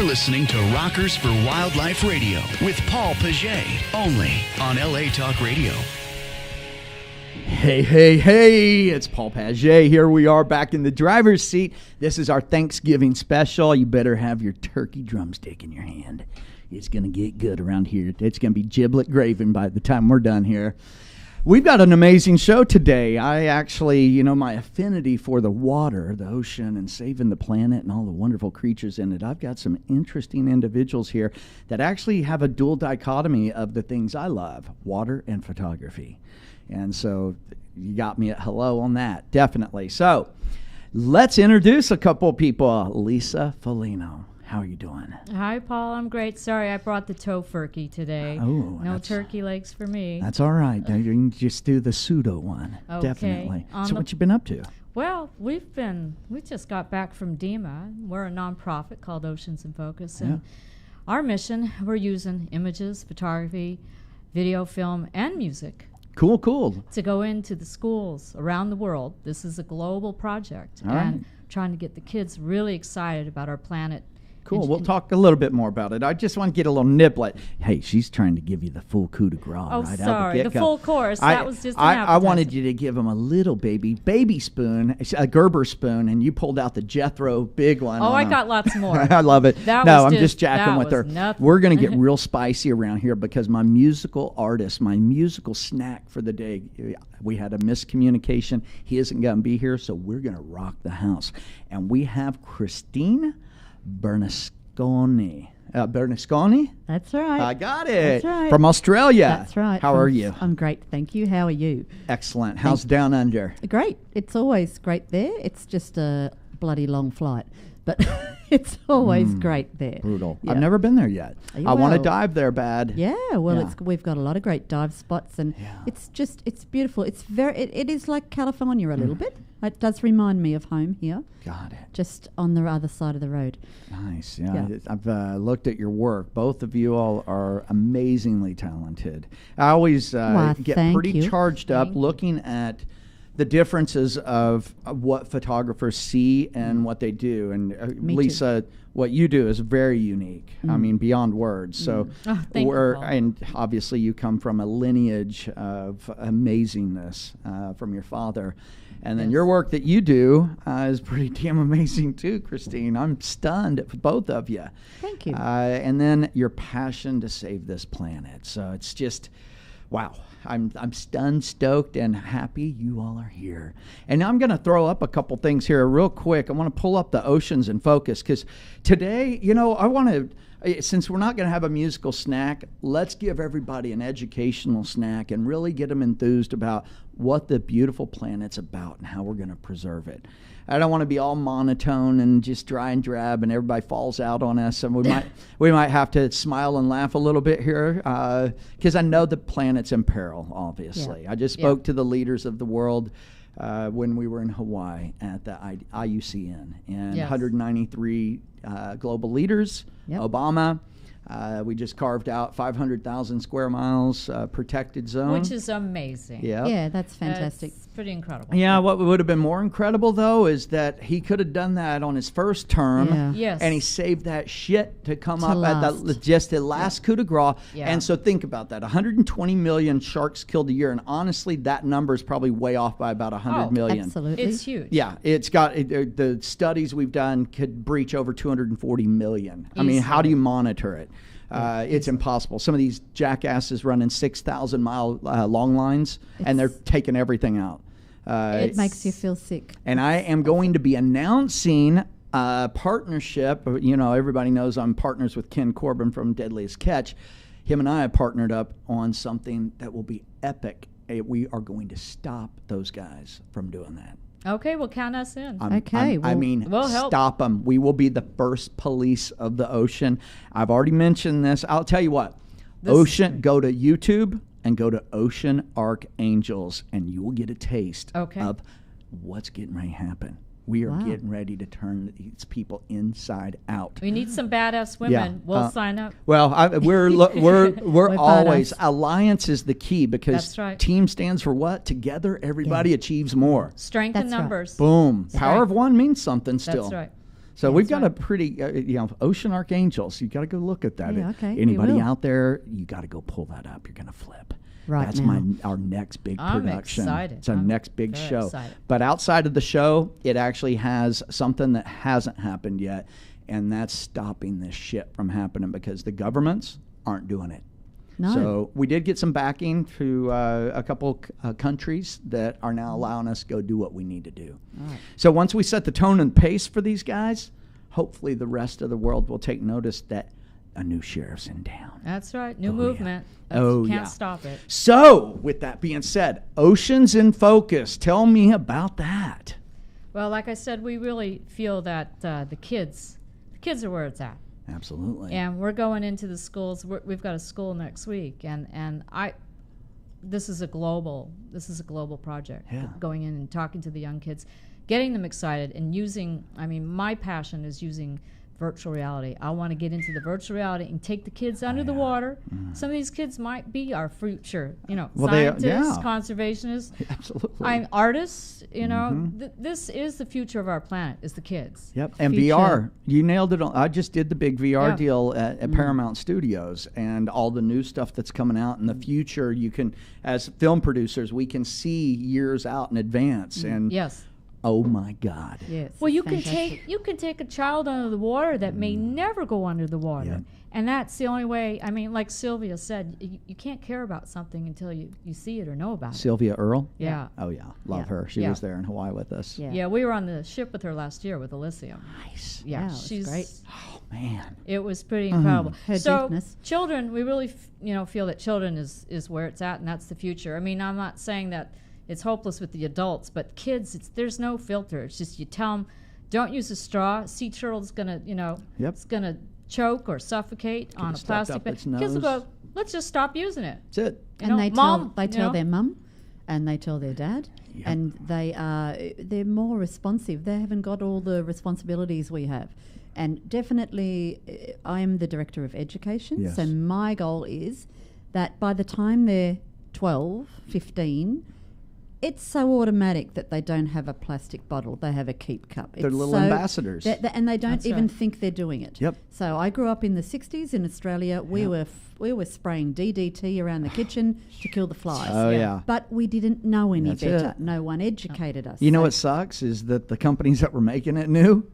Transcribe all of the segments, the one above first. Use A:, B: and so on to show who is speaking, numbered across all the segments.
A: listening to Rockers for Wildlife Radio with Paul Paget, only on LA Talk Radio.
B: Hey, hey, hey, it's Paul Paget. Here we are back in the driver's seat. This is our Thanksgiving special. You better have your turkey drumstick in your hand. It's going to get good around here. It's going to be giblet gravy by the time we're done here. We've got an amazing show today. I actually, my affinity for the water, the ocean, and saving the planet and all the wonderful creatures in it. I've got some interesting individuals here that actually have a dual dichotomy of the things I love, water and photography. And so you got me at hello on that, definitely. So let's introduce a couple of people. Lisa Foligno, how are you doing?
C: Hi, Paul. I'm great. Sorry, I brought the tofurkey today.
B: Oh,
C: no turkey legs for me.
B: That's all right. You can just do the pseudo one.
C: Okay.
B: Definitely. So what you been up to?
C: Well, we just got back from DEMA. We're a nonprofit called Oceans in Focus. And our mission, we're using images, photography, video, film, and music.
B: Cool.
C: To go into the schools around the world. This is a global project.
B: All right.
C: Trying to get the kids really excited about our planet.
B: Cool. We'll talk a little bit more about it. I just want to get a little niblet. Hey, she's trying to give you the full coup de grace.
C: Oh,
B: right
C: sorry.
B: Out the get-go.
C: The full course. That was just an
B: I
C: appetizer.
B: wanted you to give him a little baby spoon, a Gerber spoon, and you pulled out the Jethro big one.
C: Oh, I got lots more.
B: I love it. I'm just jacking with her.
C: Nothing.
B: We're going to get real spicy around here because my musical artist, my musical snack for the day, we had a miscommunication. He isn't going to be here, so we're going to rock the house. And we have Christine Bernasconi. Bernasconi?
D: That's right.
B: I got it.
D: That's right.
B: From Australia.
D: That's right.
B: How are you?
D: I'm great, thank you. How are you?
B: Excellent. How's down under?
D: Great. It's always great there. It's just a bloody long flight, but it's always great there.
B: Brutal.
D: Yeah.
B: I've never been there yet. I want to dive there bad.
D: Yeah, well, we've got a lot of great dive spots, and it's beautiful. It's it is like California a little bit. It does remind me of home here.
B: Got it.
D: Just on the other side of the road.
B: Nice. Yeah. I've looked at your work. Both of you all are amazingly talented. I always get pretty charged up looking at the differences of what photographers see and what they do. And Lisa, what you do is very unique. I mean, beyond words. So
C: thank you, Paul.
B: And obviously you come from a lineage of amazingness from your father. And then your work that you do is pretty damn amazing too, Christine. I'm stunned at both of you.
D: Thank you.
B: And then your passion to save this planet. So it's just, wow. I'm stunned, stoked, and happy you all are here. And now I'm going to throw up a couple things here real quick. I want to pull up the Oceans in Focus because today, I want to, since we're not going to have a musical snack, let's give everybody an educational snack and really get them enthused about what the beautiful planet's about and how we're going to preserve it. I don't want to be all monotone and just dry and drab and everybody falls out on us. And we might have to smile and laugh a little bit here because I know the planet's in peril, obviously. I just spoke to the leaders of the world when we were in Hawaii at the IUCN. And 193 global leaders, Obama. We just carved out 500,000 square miles protected zone.
C: Which is amazing.
D: Yeah, that's fantastic.
C: It's pretty incredible.
B: Yeah, what would have been more incredible, though, is that he could have done that on his first term.
D: Yeah.
C: Yes.
B: And he saved that shit to come up
D: last.
B: at just the last coup de grace.
C: Yeah.
B: And so think about that. 120 million sharks killed a year. And honestly, that number is probably way off by about 100 million.
D: Absolutely.
C: It's huge.
B: Yeah, it's got the studies we've done could breach over 240 million. I mean, how do you monitor it? It's impossible. Some of these jackasses running 6,000 mile long lines, and they're taking everything out.
D: It makes you feel sick.
B: And I am going to be announcing a partnership. Everybody knows I'm partners with Ken Corbin from Deadliest Catch. Him and I have partnered up on something that will be epic. We are going to stop those guys from doing that.
C: Okay, well, count us in.
B: We'll
C: help.
B: Stop them. We will be the first police of the ocean. I've already mentioned this. I'll tell you what. Go to YouTube and go to Ocean Archangels, and you will get a taste of what's getting ready to happen. We are getting ready to turn these people inside out.
C: We need some badass women. We'll sign up.
B: Well, we're always alliance is the key because team stands for what? Together, everybody achieves more.
C: Strength in numbers.
B: Boom. Power of one means something still.
C: That's right.
B: So we've got
C: right.
B: a pretty, ocean archangels. You got to go look at that.
D: Yeah, okay, we
B: Anybody
D: will.
B: out there, you got to go pull that up. You're going to flip.
D: Right
B: That's
D: now.
B: our next big
C: I'm
B: production.
C: excited.
B: It's our
C: I'm
B: next big
C: very
B: show.
C: excited.
B: But outside of the show, it actually has something that hasn't happened yet, and that's stopping this shit from happening because the governments aren't doing it.
D: No.
B: So we did get some backing to a couple countries that are now allowing us to go do what we need to do.
D: Right.
B: So once we set the tone and pace for these guys, hopefully the rest of the world will take notice that a new sheriff's in town.
C: That's right. New
B: Oh, yeah.
C: movement.
B: Oh,
C: Can't
B: yeah.
C: stop it.
B: So with that being said, Oceans in Focus. Tell me about that.
C: Well, like I said, we really feel that the kids are where it's at.
B: Absolutely.
C: And we're going into the schools. We've got a school next week, and this is a global project.
B: Yeah.
C: Going in and talking to the young kids, getting them excited, and using. I mean, my passion is using virtual reality. I want to get into the virtual reality and take the kids under the water. Some of these kids might be our future,
B: Well, they are-
C: scientists,
B: yeah.
C: conservationists.
B: Absolutely.
C: I'm artists. This is the future of our planet. Is the kids.
B: Yep, and
D: Future.
B: VR. You nailed it. I just did the big VR
C: Yeah.
B: deal at Paramount Studios, and all the new stuff that's coming out in the future. You can, as film producers, we can see years out in advance. And
C: Yes.
B: oh my God,
D: Yes.
C: Well, you
D: fantastic.
C: can take a child under the water that may never go under the water,
B: Yeah.
C: and that's the only way. I mean, like Sylvia said, you can't care about something until you see it or know about it.
B: Sylvia Earle.
C: Yeah.
B: Oh yeah, love
D: Yeah.
B: her. She
C: Yeah.
B: was there in Hawaii with us.
D: Yeah.
C: Yeah, we were on the ship with her last year with Elysium.
B: Nice.
C: Yeah,
D: Yeah, it was
C: she's
D: great.
B: Oh man.
C: It was pretty incredible.
D: Her
C: So
D: deepness.
C: children, we really feel that children is where it's at, and that's the future. I mean, I'm not saying that it's hopeless with the adults, but kids, there's no filter. It's just you tell them, don't use a straw. Sea turtle's gonna,
B: Yep.
C: it's gonna choke or suffocate on a
B: stuffed
C: plastic
B: up
C: bag.
B: its
C: Kids will
B: nose.
C: go, let's just stop using it.
B: That's it.
C: You
D: And
C: know,
D: they
C: Mom,
D: tell their mum, and they tell their dad,
B: Yep.
D: and they're more responsive. They haven't got all the responsibilities we have. And definitely, I am the director of education,
B: Yes.
D: so my goal is that by the time they're 12, 15, it's so automatic that they don't have a plastic bottle; they have a keep cup.
B: They're
D: It's
B: little
D: so-
B: ambassadors.
D: and they don't
C: That's
D: even
C: right.
D: think they're doing it.
B: Yep.
D: So I grew up in the 60s in Australia. We were spraying DDT around the kitchen to kill the flies.
B: Oh
C: Yeah.
B: yeah.
D: But we didn't know any
B: That's
D: better.
B: it.
D: No one educated us.
B: You know
D: So-
B: what sucks is that the companies that were making it knew.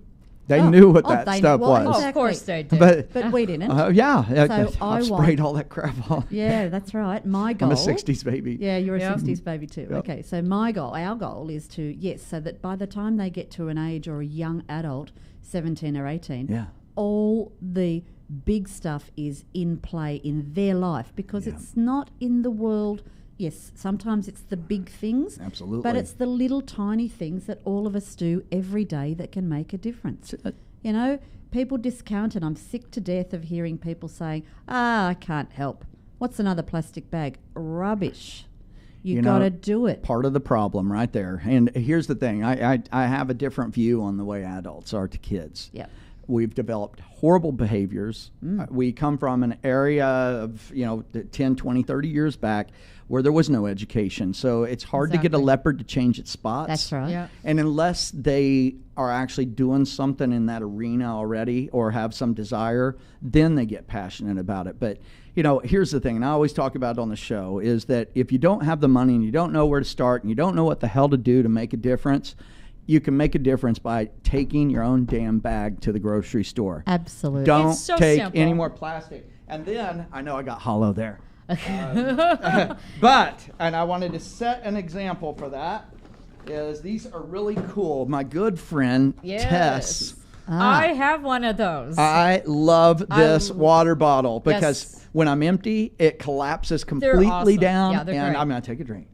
B: They
D: Oh,
B: knew what
D: oh,
B: that
D: they
B: stuff
D: knew- well,
B: was.
C: Oh,
D: Exactly.
C: of course they did.
B: But
D: we didn't.
B: yeah,
D: So I
B: I've
D: want-
B: sprayed all that crap off.
D: Yeah, that's right. My goal.
B: I'm a 60s baby.
D: Yeah, you're a
C: Yep.
D: 60s baby too.
B: Yep.
D: Okay, so our goal is to, so that by the time they get to an age or a young adult, 17 or 18,
B: Yeah.
D: all the big stuff is in play in their life because
B: Yeah.
D: it's not in the world. Yes, sometimes it's the big things.
B: Absolutely.
D: But it's the little tiny things that all of us do every day that can make a difference. You know, people discount it. I'm sick to death of hearing people saying, I can't help. What's another plastic bag? Rubbish. You
B: know,
D: got to do it.
B: Part of the problem right there. And here's the thing. I have a different view on the way adults are to kids.
D: Yep.
B: We've developed horrible behaviors. We come from an area of, 10, 20, 30 years back where there was no education. So it's hard to get a
C: Exactly.
B: leopard to change its spots.
D: That's right.
C: Yeah.
B: And unless they are actually doing something in that arena already or have some desire, then they get passionate about it. But, here's the thing, and I always talk about it on the show, is that if you don't have the money and you don't know where to start and you don't know what the hell to do to make a difference, you can make a difference by taking your own damn bag to the grocery store.
D: Absolutely.
B: Don't
C: It's so
B: take
C: simple.
B: any more plastic. And then, I know I got hollow there. But, and I wanted to set an example for that, is these are really cool. My good friend,
C: Yes.
B: Tess,
C: I have one of those.
B: I love this
C: I-
B: water bottle because
C: Yes.
B: when I'm empty, it collapses completely
C: awesome.
B: down,
C: Yeah, they're
B: and
C: great.
B: I'm going to take a drink.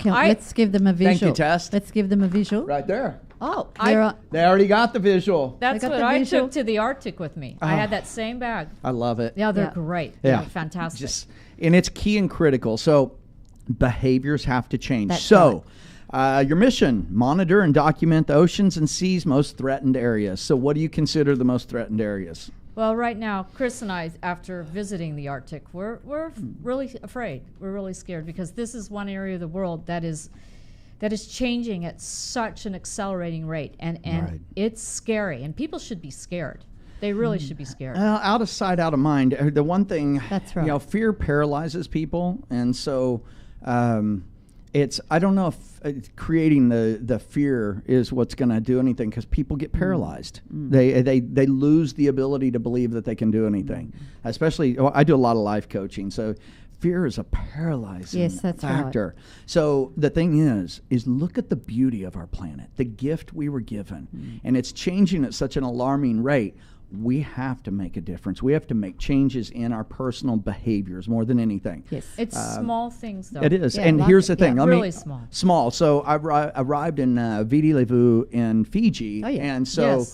D: Let's give them a visual.
B: Thank you, Tess.
D: Let's give them a visual.
B: Right there.
D: Oh,
C: I-
D: there are.
B: They already got the visual.
C: That's
D: got
C: what
D: the
C: I
D: visual.
C: took to the Arctic with me. I had that same bag.
B: I love it.
C: Yeah, they're
D: Yeah.
C: great.
B: Yeah.
C: They're fantastic.
B: And it's key and critical. So behaviors have to change.
D: That's
B: So your mission, monitor and document the oceans and seas most threatened areas. So what do you consider the most threatened areas?
C: Well, right now, Chris and I, after visiting the Arctic, we're really afraid. We're really scared because this is one area of the world that is that is changing at such an accelerating rate, and
B: Right.
C: it's scary, and people should be scared. They really should be scared.
B: Out of sight, out of mind. The one thing,
D: That's right.
B: Fear paralyzes people, and so I don't know if creating the fear is what's going to do anything, because people get paralyzed. They lose the ability to believe that they can do anything. Especially, I do a lot of life coaching, so fear is a paralyzing
D: Yes, that's
B: factor.
D: right.
B: So the thing is look at the beauty of our planet, the gift we were given, and it's changing at such an alarming rate. We have to make a difference. We have to make changes in our personal behaviors more than anything.
D: Yes.
C: It's small things, though.
B: It is.
D: Yeah,
B: And
D: like
B: here's
D: it.
B: the thing.
C: Yeah,
B: I mean,
C: really small.
B: Small. So I arrived in Viti Levu in Fiji.
D: Oh, yeah.
B: And so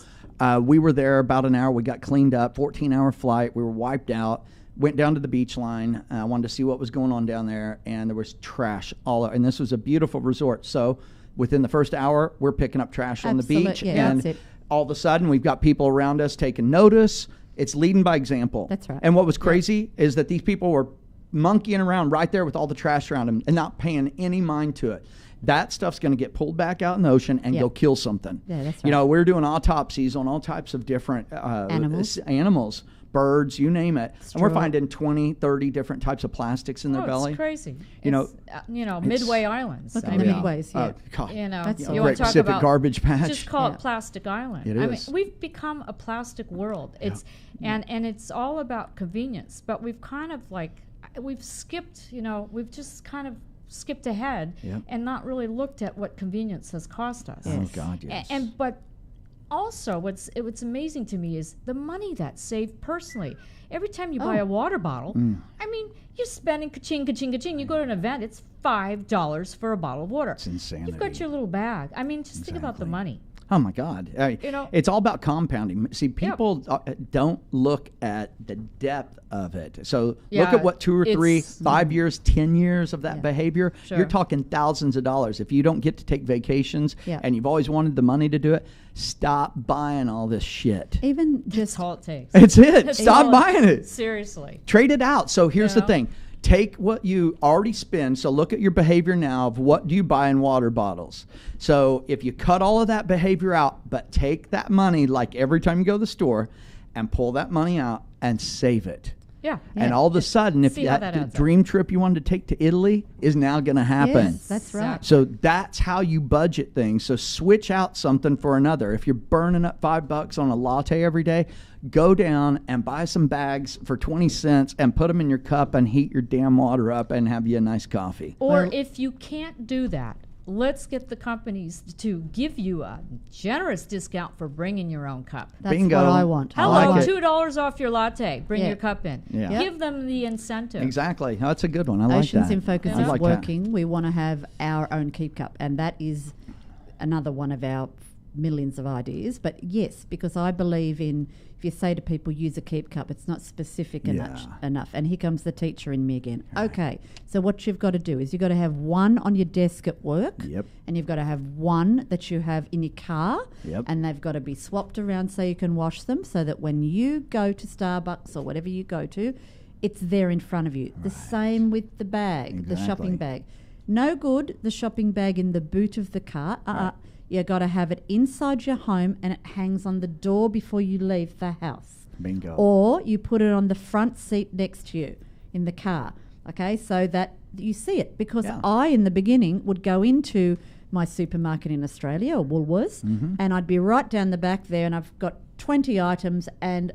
C: Yes.
B: we were there about an hour. We got cleaned up, 14-hour flight. We were wiped out. Went down to the beach line. I wanted to see what was going on down there. And there was trash all over. And this was a beautiful resort. So within the first hour, we're picking up trash on the beach.
D: Yeah,
B: and
D: that's it.
B: all of a sudden, we've got people around us taking notice. It's leading by example.
D: That's right.
B: And what was crazy is that these people were monkeying around right there with all the trash around them and not paying any mind to it. That stuff's going to get pulled back out in the ocean and
D: Yeah.
B: go kill something.
D: Yeah, that's
B: You
D: right.
B: know, we're doing autopsies on all types of different animals, birds, you name it. And we're
D: true.
B: finding 20, 30 different types of plastics in their belly.
C: It's crazy.
B: You know,
C: Midway Islands.
D: Look
C: I
D: at the
C: mean,
D: midways, yeah.
B: God.
D: That's
C: you
D: so
C: want
B: Great
C: to talk
B: Pacific
C: about
B: garbage patch.
C: Just call
D: Yeah.
C: it Plastic Island.
B: It
C: I mean,
B: is.
C: we've become a plastic world. It's and it's all about convenience. But we've kind of we've skipped. We've just kind of skipped ahead
B: Yep.
C: and not really looked at what convenience has cost us.
B: Oh, God, yes.
C: But also, what's amazing to me is the money that's saved personally. Every time you buy a water bottle, I mean, you're spending ka-ching, ka-ching, ka-ching. You go to an event, it's $5 for a bottle of water.
B: It's insanity.
C: You've got your little bag. I mean, just think about the money.
B: Oh my God!
C: know-
B: It's all about compounding. See, people don't look at the depth of it. So look
C: Yeah,
B: at what 2 or 3,
C: it's-
B: 5 years, 10 years of that behavior.
C: Sure.
B: You're talking thousands of dollars. If you don't get to take vacations
D: Yeah.
B: and you've always wanted the money to do it, stop buying all this shit.
D: Even
C: That's
D: just
C: all it takes.
B: It's it.
C: That's
B: Stop
C: all
B: buying it.
C: Seriously.
B: Trade it out. So here's the
C: know?
B: thing. Take what you already spend. So look at your behavior now of what do you buy in water bottles. So if you cut all of that behavior out, but take that money like every time you go to the store and pull that money out and save it.
C: Yeah.
B: And all of a sudden, if
C: See how
B: that
C: that adds up.
B: dream trip you wanted to take to Italy is now going to happen.
D: yes, that's right.
B: So that's how you budget things. So switch out something for another. If you're burning up $5 on a latte every day, go down and buy some bags for 20 cents and put them in your cup and heat your damn water up and have you a nice coffee.
C: Or
D: Well-
C: if you can't do that, let's get the companies to give you a generous discount for bringing your own cup.
D: That's
B: Bingo.
D: what I want.
B: I
C: Hello,
B: like it.
C: $2 off your latte. Bring
D: Yeah.
C: your cup in.
B: Yeah.
D: Yeah.
C: Give them the incentive.
B: Exactly. That's a good one. I like
D: Oceans
B: that.
D: in Focus
B: I
D: is
B: like that.
D: working. We want to have our own keep cup, and that is another one of our millions of ideas. But yes, because I believe in, if you say to people, use a keep cup, it's not specific enough. And here comes the teacher in me again. Okay, so what you've got to do is you've got to have one on your desk at work.
B: Yep.
D: And you've got to have one that you have in your car.
B: Yep.
D: And they've got to be swapped around so you can wash them, so that when you go to Starbucks or whatever you go to, it's there in front of you. The same with the bag, the
B: Exactly.
D: shopping bag. No good, the shopping bag in the boot of the car. You got to have it inside your home, and it hangs on the door before you leave the house.
B: Bingo.
D: Or you put it on the front seat next to you in the car, okay, so that you see it. Because
B: Yeah.
D: I, in the beginning, would go into my supermarket in Australia or Woolworths, and I'd be right down the back there, and I've got 20 items, and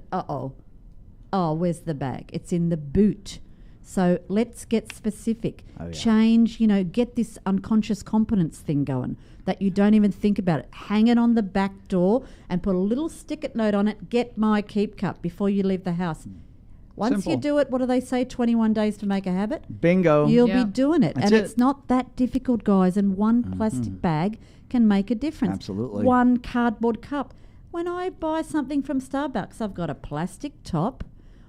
D: where's the bag? It's in the boot. So let's get specific.
B: Oh, yeah.
D: Change, get this unconscious competence thing going, that you don't even think about it. Hang it on the back door and put a little stick-it note on it, get my keep cup before you leave the house. Once you
B: Simple.
D: do it, what do they say, 21 days to make a habit?
B: Bingo.
D: You'll
C: Yeah.
D: be doing it.
B: That's
D: And
B: it.
D: it's not that difficult, guys, and one plastic bag can make a difference.
B: Absolutely.
D: One cardboard cup. When I buy something from Starbucks, I've got a plastic top,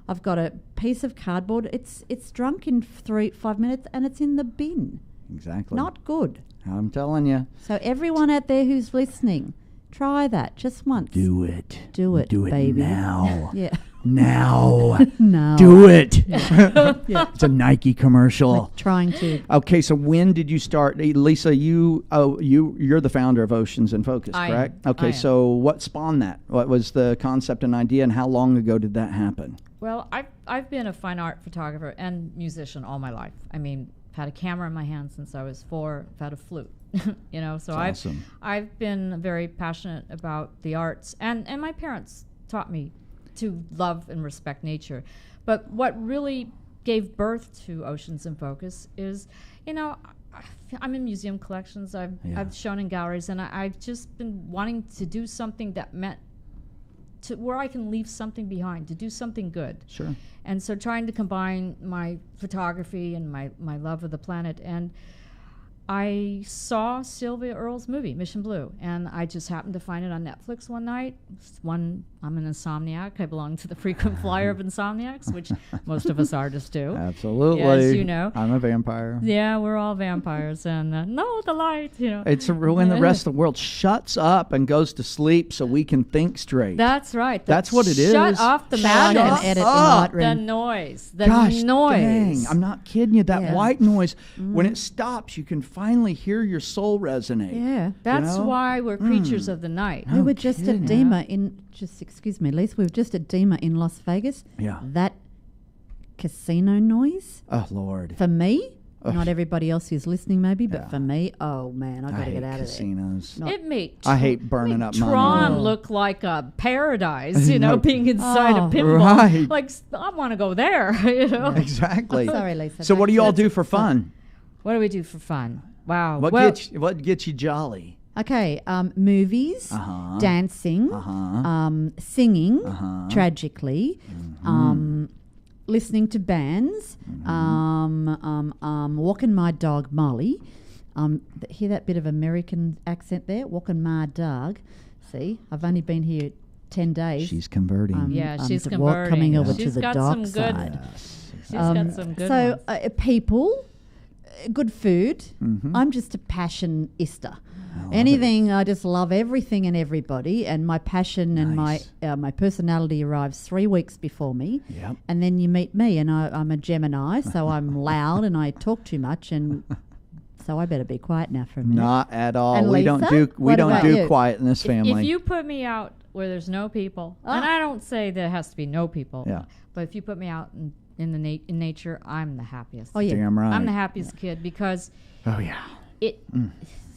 D: I've got a piece of cardboard. It's drunk in 5 minutes, and it's in the bin.
B: Exactly.
D: Not good.
B: I'm telling you.
D: So everyone out there who's listening, try that just once.
B: Do it.
D: Do it,
B: Do it
D: baby.
B: now.
D: Yeah.
B: now.
D: No.
B: Do it. It's a Nike commercial.
D: Trying to.
B: Okay, so when did you start, Lisa? You're the founder of Oceans in Focus,
C: I am.
B: correct?
C: I
B: Okay,
C: am.
B: so what spawned that? What was the concept and idea, and how long ago did that happen?
C: Well, I've been a fine art photographer and musician all my life. I mean, I've had a camera in my hand since I was 4. I've had a flute, you know. So
B: That's awesome.
C: I've been very passionate about the arts, and my parents taught me to love and respect nature. But what really gave birth to Oceans in Focus is, you know, I'm in museum collections. I've shown in galleries, and I've just been wanting to do something that meant to where I can leave something behind, to do something good.
B: Sure.
C: And so trying to combine my photography and my love of the planet. And I saw Sylvia Earle's movie, Mission Blue, and I just happened to find it on Netflix one night. I'm an insomniac. I belong to the frequent flyer of insomniacs, which most of us artists do.
B: Absolutely.
C: As you know.
B: I'm a vampire.
C: Yeah, we're all vampires. And no, the light, you know.
B: It's when the rest of the world shuts up and goes to sleep so we can think straight.
C: That's right.
B: That's what it is.
C: Shut off the
D: So I can
C: madness.
D: edit in
B: up.
C: The
D: Lightroom.
C: noise. The
B: Gosh
C: noise.
B: dang, I'm not kidding you. That
D: Yeah.
B: white noise, when it stops, you can finally hear your soul resonate.
D: Yeah.
C: That's
B: know?
C: why we're creatures of the night.
D: We were just at
B: kidding.
D: DEMA excuse me, Lisa, we were just at DEMA in Las Vegas.
B: Yeah.
D: That casino noise,
B: Oh, Lord.
D: for me,
B: Ugh.
D: not everybody else who's listening maybe, but
B: Yeah.
D: for me, oh man, I
B: I
D: got to
B: hate
D: get out of there.
B: casinos.
D: Not-
C: It made
B: I hate burning up money.
C: Tron
D: Oh.
C: look like a paradise, you know,
B: No.
C: being inside
D: Oh.
C: a pinball.
B: Right.
C: Like, I want to go there, you know.
B: Exactly.
D: Sorry, Lisa.
B: So what do you all
D: That's-
B: do for fun?
C: What do we do for fun? Wow.
B: What
C: well,
B: gets you jolly?
D: Okay, movies,
B: Uh-huh.
D: dancing,
B: Uh-huh.
D: singing,
B: Uh-huh.
D: tragically, listening to bands, walking my dog Molly. Hear that bit of American accent there? Walking my dog. See, I've only been here 10 days.
B: She's converting.
C: yeah,
D: I'm
C: she's
D: to
C: converting.
D: coming over
C: She's
D: to the
C: got
D: dark
C: some good.
D: side.
C: She's got some good
D: so
C: ones.
D: people, good food.
B: Mm-hmm.
D: I'm just a passion-ister.
B: love
D: Anything, I just love everything and everybody, and my passion and
B: Nice.
D: my personality arrives 3 weeks before me.
B: Yep.
D: And then you meet me, and I'm a Gemini, so I'm loud and I talk too much, and so I better be quiet now for a minute.
B: Not at all.
D: And
B: we don't
D: Lisa?
B: do
D: What about you?
B: quiet in this family.
C: If you put me out where there's no people, and I don't say there has to be no people,
B: Yeah.
C: but if you put me out in nature, I'm the happiest.
D: Oh, yeah.
B: Damn right.
C: I'm the happiest kid because
B: Oh yeah.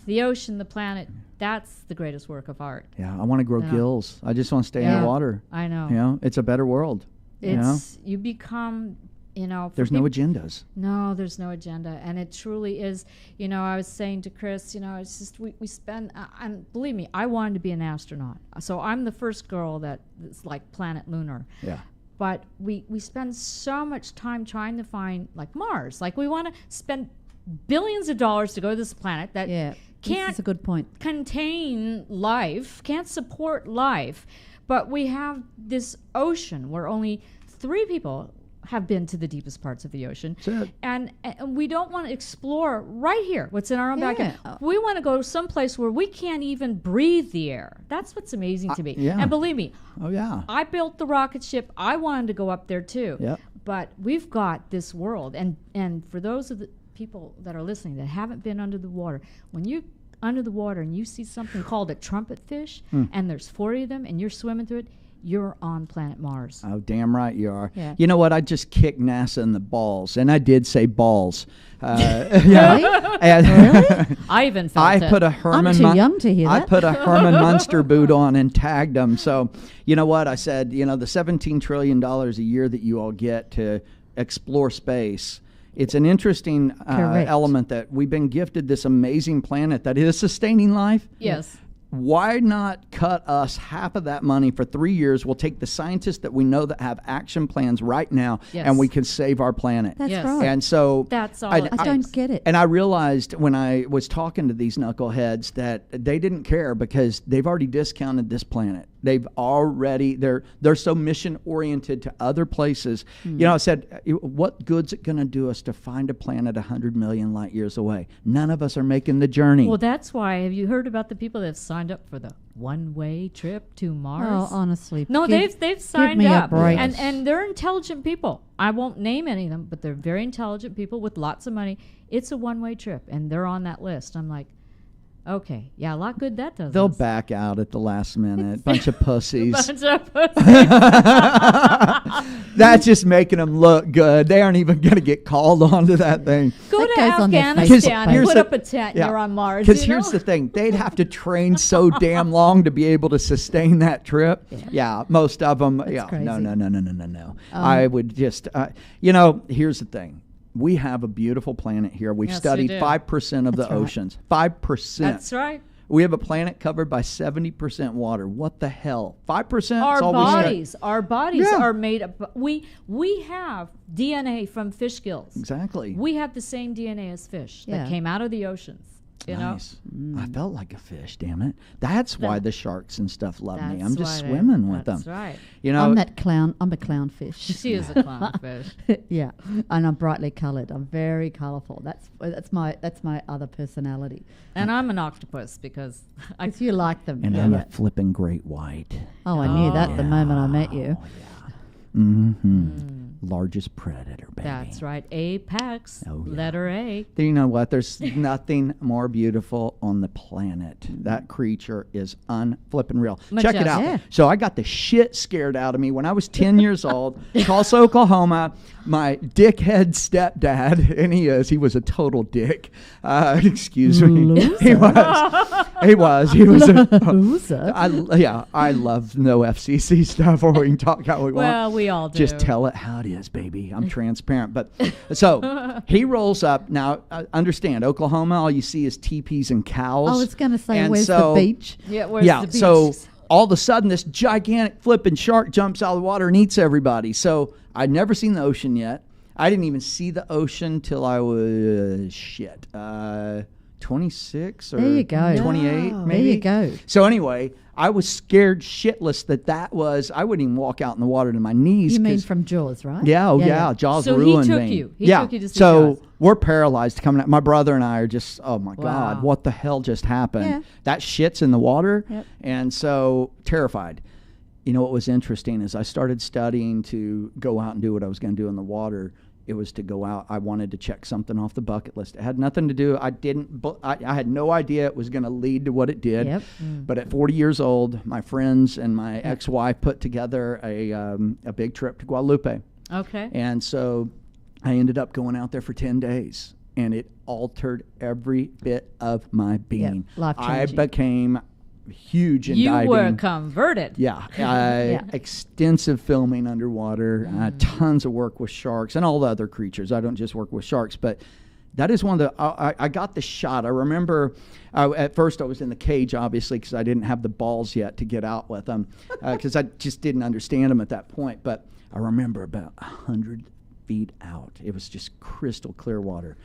C: the ocean, the planet, that's the greatest work of art.
B: Yeah. I want to grow
C: Yeah.
B: gills. I just want to stay in
C: Yeah.
B: the water.
C: I know.
B: You know, it's a better world. You know,
C: It's you become, you know. for
B: there's no
C: peop-
B: agendas.
C: No, there's no agenda, and it truly is. You know, I was saying to Chris, you know, it's just we spend, and believe me, I wanted to be an astronaut, so I'm the first girl that's like Planet Lunar.
B: Yeah.
C: But we spend so much time trying to find like Mars. Like we want to spend billions of dollars to go to this planet that
D: Yeah, this
C: can't
D: is a good point.
C: contain life, can't support life. But we have this ocean where only 3 people have been to the deepest parts of the ocean.
B: That's it.
C: And we don't want to explore right here, what's in our own backyard.
D: Yeah.
C: We want to go someplace where we can't even breathe the air. That's what's amazing to me.
B: yeah.
C: And believe me,
B: Oh yeah.
C: I built the rocket ship. I wanted to go up there too.
B: Yep.
C: But we've got this world, and for those of the people that are listening that haven't been under the water, when you under the water and you see something called a trumpet fish, and there's 40 of them, and you're swimming through it, you're on planet Mars.
B: Oh, damn right you are.
C: Yeah.
B: You know what? I just kicked NASA in the balls, and I did say balls. Yeah. And
C: I even felt
B: I
C: it.
B: put a Herman.
D: too young to hear
B: I
D: that.
B: put a Herman Munster boot on and tagged them. So you know what? I said, you know, the $17 trillion a year that you all get to explore space. It's an interesting
D: Correct.
B: element that we've been gifted this amazing planet that is sustaining life.
C: Yes.
B: Why not cut us half of that money for 3 years? We'll take the scientists that we know that have action plans right now,
C: Yes.
B: and we can save our planet.
D: That's
C: Yes.
D: right.
B: And so
C: That's all
B: I-
C: it
D: I
C: takes.
D: don't get it.
B: and I realized when I was talking to these knuckleheads that they didn't care because they've already discounted this planet. They're so mission oriented to other places. I said, what good's it going to do us to find a planet 100 million light years away? None of us are making the journey.
C: Well, that's why. Have you heard about the people that have signed up for the one-way trip to Mars?
D: Oh, honestly.
C: No, they've signed
D: me a
C: up.
D: break.
C: And they're intelligent people. I won't name any of them, but they're very intelligent people with lots of money. It's a one-way trip, and they're on that list. I'm like, okay, yeah, a lot good that does.
B: They'll back out at the last minute. Bunch of pussies.
C: Bunch of pussies.
B: That's just making them look good. They aren't even going to get called onto that thing.
C: Go
D: That
C: to
D: goes on their
C: Afghanistan and
B: Facebook
C: put
B: page.
C: up a tent.
B: Yeah.
C: You're on Mars.
B: Because here's the thing. They'd have to train so damn long to be able to sustain that trip. Yeah, most of them.
D: That's crazy.
B: No. I would just, here's the thing. We have a beautiful planet here. We've
C: Yes,
B: studied
C: we do.
B: 5% of the
D: That's right.
B: oceans. 5%.
C: That's right.
B: We have a planet covered by 70% water. What the hell? 5%?
C: Our
B: That's all
C: our bodies
B: Yeah.
C: are made up. We have DNA from fish gills.
B: Exactly.
C: We have the same DNA as fish
D: Yeah.
C: that came out of the oceans.
B: Nice. I felt like a fish, damn it. That's why the sharks and stuff love me. I'm just
C: why
B: swimming with them.
C: That's right.
D: I'm a clownfish.
C: She is a clownfish.
D: Yeah, and I'm brightly coloured. I'm very colourful. That's my other personality.
C: And I'm an octopus because I
D: If you like them.
B: And
D: yeah.
B: I'm a flipping great white.
D: Oh, I knew that the moment I met you.
B: Largest predator, baby.
C: That's right. Apex.
B: Oh, yeah.
C: Letter A.
B: You know what? There's nothing more beautiful on the planet. That creature is unflipping real. Check it out.
D: Yeah.
B: So I got the shit scared out of me when I was 10 years old. Tulsa, Oklahoma. My dickhead stepdad, and he was a total dick. Excuse me. He was. He was a
D: Loser.
B: I love no FCC stuff, or we can talk how we want.
C: Well, we all do.
B: Just tell it how it is, baby. I'm transparent. But so he rolls up. Now, understand, Oklahoma, all you see is teepees and cows.
D: I was going to say,
B: And
D: where's
B: so-
D: the beach?
C: Yeah, where's
B: Yeah,
C: the beach?
B: so all of a sudden, this gigantic flipping shark jumps out of the water and eats everybody. So I'd never seen the ocean yet. I didn't even see the ocean till I was 26 or
D: There you go.
B: 28,
C: No.
B: maybe.
D: There you go.
B: So anyway, I was scared shitless I wouldn't even walk out in the water to my knees.
D: You mean
B: 'cause-
D: from Jaws, right?
B: Yeah, Jaws
C: So he
B: ruined
C: took
B: me.
C: you. He
B: yeah.
C: took you to see
B: so
C: Jaws.
B: we're paralyzed coming out. My brother and I are just, oh my God,
C: Wow.
B: what the hell just happened?
D: Yeah.
B: That shit's in the water.
D: Yep.
B: And so terrified. You know what was interesting is I started studying to go out and do what I was going to do in the water. It was to go out. I wanted to check something off the bucket list. It had nothing to do. I had no idea it was going to lead to what it did.
D: Yep.
B: But at 40 years old, my friends and my ex-wife put together a big trip to Guadalupe.
C: Okay.
B: And so I ended up going out there for 10 days, and it altered every bit of my being. I
D: life-changing.
B: became huge in
C: You
B: diving.
C: were converted.
B: Yeah, extensive filming underwater, tons of work with sharks and all the other creatures. I don't just work with sharks, but that is one of the, I got the shot. I remember at first I was in the cage, obviously, because I didn't have the balls yet to get out with them, because I just didn't understand them at that point. But I remember about 100 feet out, it was just crystal clear water.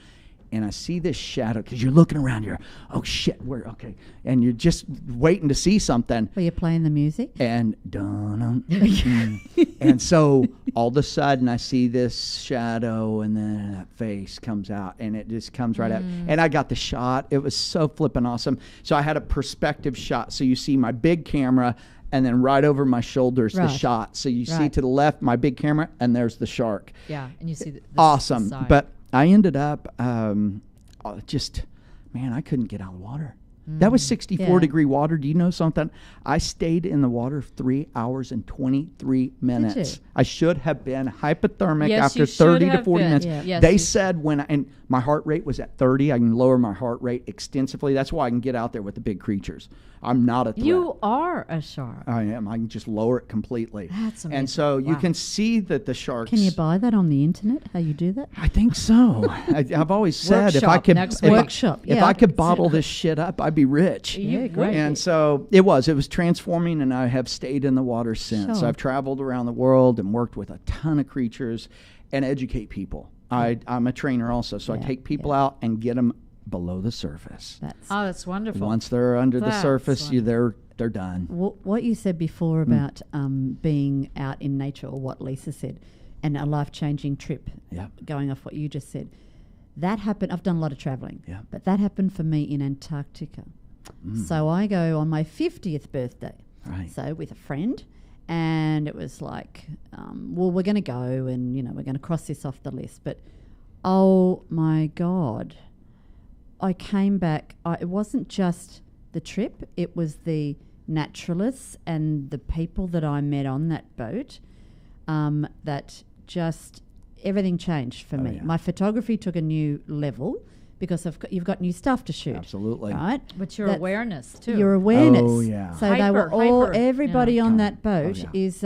B: And I see this shadow, because you're looking around, you're, oh shit, where, okay. And you're just waiting to see something.
D: Were you playing the music?
B: And and so all of a sudden I see this shadow, and then that face comes out, and it just comes right up. And I got the shot. It was so flipping awesome. So I had a perspective shot. So you see my big camera, and then right over my shoulders the
D: Right.
B: shot. So you see
D: Right.
B: to the left my big camera, and there's the shark.
C: Yeah, and you see the
B: Awesome.
C: side.
B: But I ended up just, man, I couldn't get out of the water. That was 64
D: Yeah.
B: degree water. Do you know something? I stayed in the water 3 hours and 23 minutes.
D: you?
B: I should have been hypothermic
C: Yes,
B: after
C: you
B: 30
C: should
B: to
C: have
B: 40
C: been.
B: minutes.
C: Yeah. Yes,
B: They
C: you-
B: said and my heart rate was at 30. I can lower my heart rate extensively. That's why I can get out there with the big creatures. I'm not a threat.
C: You are a shark.
B: I am. I can just lower it completely.
C: That's amazing.
B: And so you
C: Wow.
B: can see that the sharks.
D: Can you buy that on the internet? How you do that?
B: I think so. I've always said if I
C: Workshop
B: could
C: next
B: if I-
D: Workshop,
B: if
D: yeah,
B: I
D: I
B: could
D: could
B: bottle
D: see-
B: this shit up, I'd be rich.
C: You
D: great.
B: And so it was transforming, and I have stayed in the water since.
D: Sure.
B: I've traveled around the world and worked with a ton of creatures and educate people. I'm a trainer also, so I
D: Yeah,
B: take people out and get them below the surface.
D: That's
C: Oh, that's wonderful.
B: Once they're under the
C: That's
B: surface, they're they're done.
D: What you said before about being out in nature, or what Lisa said, and a life-changing trip, going off what you just said, that happened. I've done a lot of travelling, but that happened for me in Antarctica. So I go on my 50th birthday, so with a friend, and it was like, well, we're going to go and, we're going to cross this off the list. But, oh, my God, I came back. It wasn't just the trip. It was the naturalists and the people that I met on that boat that just everything changed for me. My photography took a new level because you've got new stuff to shoot.
B: Absolutely.
D: Right?
C: But your awareness, too.
D: Your awareness.
B: Oh, yeah.
D: So they were all, everybody on
B: Yeah.
D: that boat is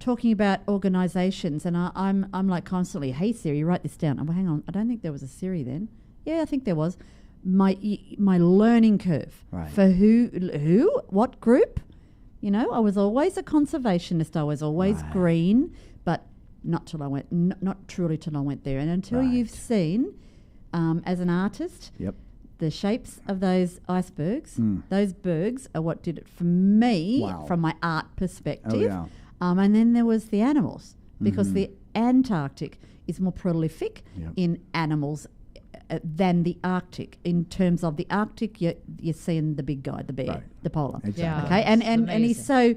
D: talking about organisations, and I'm like constantly, hey, Siri, write this down. Oh, well, hang on, I don't think there was a Siri then. Yeah, I think there was. My learning curve for who, what group. I was always a conservationist. I was always green, but not truly till I went there. And until you've seen, as an artist, the shapes of those icebergs, those bergs are what did it for me from my art perspective. And then there was the animals, because the Antarctic is more prolific in animals than the Arctic. In terms of the Arctic, you're seeing the big guy, the bear, the polar.
B: Exactly.
C: Yeah.
D: Okay, and he's
C: amazing.
D: so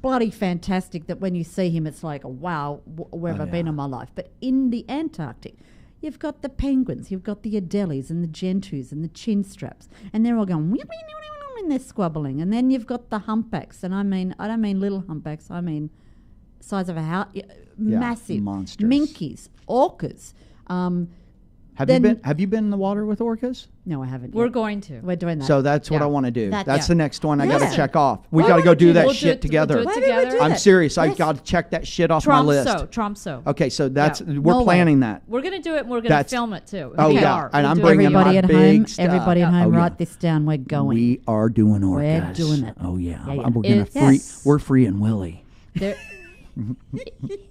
D: bloody fantastic that when you see him, it's like, wow, where have I been in my life? But in the Antarctic, you've got the penguins, you've got the Adelies and the Gentoos and the chin straps, and they're all going, and they're squabbling. And then you've got the humpbacks, and I don't mean little humpbacks, I mean size of a house, massive
B: monsters.
D: minkies, orcas.
B: Have you been in the water with orcas?
D: No, I haven't.
C: We're
D: yet.
C: going to.
D: We're doing that.
B: So that's what I want to do. That's the next one I got to check off. We
C: Why
B: got to
C: don't
B: go do
C: you-
B: that
C: we'll
B: shit together.
C: We'll do it together.
B: I'm serious. I got to check that shit off my list.
C: Tromso.
B: Okay, so that's we're
D: Norway.
B: planning that.
C: We're going to do it, and we're going to
B: That's-
C: film it, too.
B: Oh,
C: We
B: yeah.
C: are.
B: And
C: We'll
B: I'm
C: do it
B: bringing
C: together.
B: my
D: everybody at
B: big
D: home,
B: stuff.
D: everybody at
B: Oh,
D: home,
B: yeah.
D: write this down. We're going.
B: We are doing orcas.
D: We're doing it.
B: Oh yeah.
D: Yeah, yeah.
B: We're gonna
C: Yes.
B: We're freeing Willie.
C: There-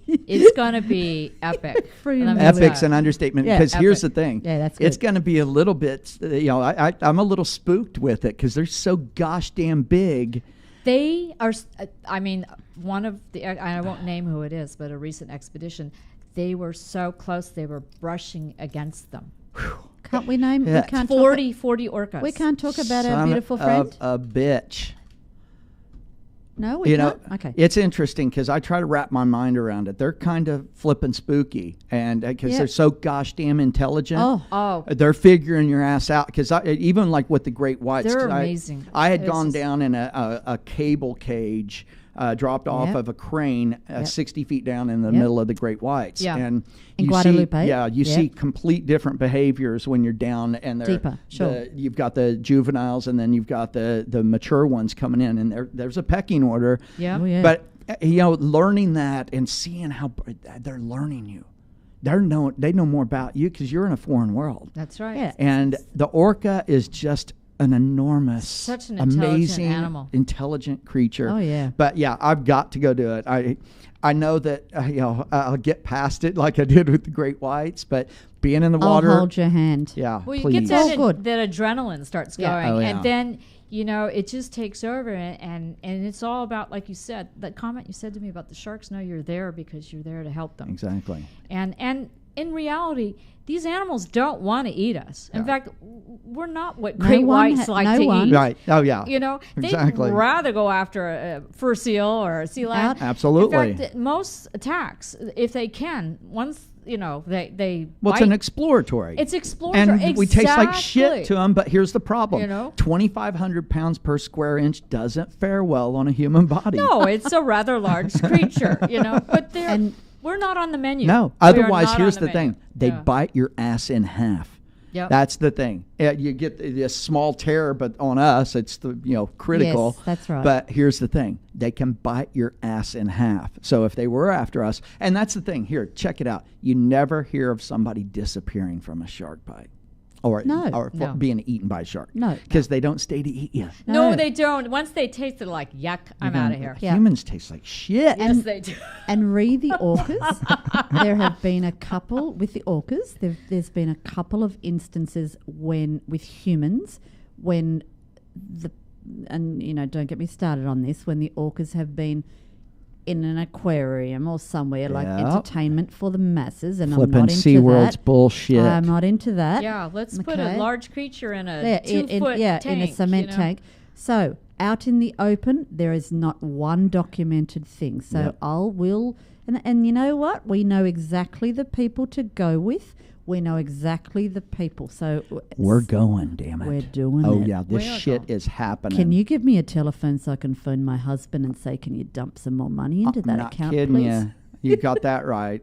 C: it's going to be epic.
D: Free
C: Let me
D: and
C: tell
B: Epic's
C: you.
B: an understatement,
D: Yeah,
B: because here's the
C: epic.
B: thing.
D: Yeah, that's
B: It's
D: good.
B: going to be a little bit. I'm a little spooked with it because they're so gosh damn big.
C: They are, one of the, I won't name who it is, but a recent expedition, they were so close, they were brushing against them.
D: Can't we name?
B: Yeah.
D: We can't
C: 40 orcas.
D: We can't talk about our
B: Son
D: beautiful friend.
B: of a bitch.
D: No, we can't. Okay.
B: It's interesting because I try to wrap my mind around it. They're kind of flipping spooky, and because they're so gosh damn intelligent.
C: Oh.
B: They're figuring your ass out. Because even like with the great whites,
C: They're
B: 'cause
C: amazing.
B: I had
C: It's
B: gone
C: just-
B: down in a cable cage, dropped off
D: Yep.
B: of a crane 60 feet down in the
D: Yep.
B: middle of the great whites.
C: Yeah.
B: And
D: In
B: you
D: Guadalupe.
B: you
D: Yep.
B: see complete different behaviors when you're down, and they're
D: Deeper, sure.
B: you've got the juveniles, and then you've got the mature ones coming in, and there's a pecking order.
C: Yeah.
D: Oh, yeah.
B: But learning that and seeing how they're learning you, they know more about you because you're in a foreign world.
C: That's right.
D: Yeah.
B: And the orca is just an enormous,
C: Such an intelligent
B: amazing,
C: animal.
B: intelligent creature.
D: Oh, yeah.
B: But yeah, I've got to go do it. I know that I'll get past it like I did with the great whites, but being in the water,
D: I'll hold your hand.
B: yeah,
C: Well, you
B: please.
C: get that,
D: Oh, good.
C: that adrenaline starts
D: Yeah.
C: going,
B: Oh, yeah.
C: and then it just takes over, and it's all about, like you said, that comment you said to me about the sharks. No, you're there because you're there to help them,
B: Exactly.
C: and in reality, these animals don't want to eat us. In fact, we're not what
D: No
C: great
D: one
C: whites
D: ha-
C: like
D: no
C: to
D: one.
C: eat.
B: Right. Oh yeah.
C: They'd rather go after a fur seal or a sea lion.
B: Absolutely.
C: In fact, most attacks, if they can, once they
B: Well, it's
C: bite,
B: an exploratory.
C: it's exploratory.
B: And we taste like shit
C: Exactly.
B: to them, but here's the problem. 2,500 pounds per square inch doesn't fare well on a human body.
C: No, it's a rather large creature, but we're not on the menu.
B: No.
C: We are
B: Otherwise,
C: not
B: here's
C: on
B: the thing.
C: menu.
B: They
C: Yeah.
B: bite your ass in half.
C: Yep.
B: That's the thing. You get this small tear, but on us, it's the critical.
D: Yes, that's right.
B: But here's the thing. They can bite your ass in half. So if they were after us, and that's the thing. Here, check it out. You never hear of somebody disappearing from a shark bite. Or
C: No.
B: being eaten by a shark.
D: No.
B: Because they don't stay to eat you.
C: No, they don't. Once they taste it, like, yuck, I'm out of here.
D: Yeah.
B: Humans taste like shit.
C: Yes, they do.
D: And read the orcas. There have been a couple with the orcas. There's been a couple of instances with humans when the and don't get me started on this, when the orcas have been in an aquarium or somewhere like entertainment for the masses, and
B: Flipping
D: I'm not into
B: SeaWorld's
D: that.
B: bullshit.
D: I'm not into that.
C: Yeah, let's put a
D: Okay.
C: large creature in a 2-foot tank.
D: in a cement tank. So out in the open, there is not one documented thing. So and you know what? We know exactly the people to go with. We know exactly the people. So
B: We're going, damn it.
D: we're doing
B: Oh
D: it.
B: yeah, this
C: We are
B: shit
C: going.
B: is happening.
D: Can you give me a telephone so I can phone my husband and say, can you dump some more money into that
B: not
D: account,
B: kidding
D: please?
B: you. You got that right.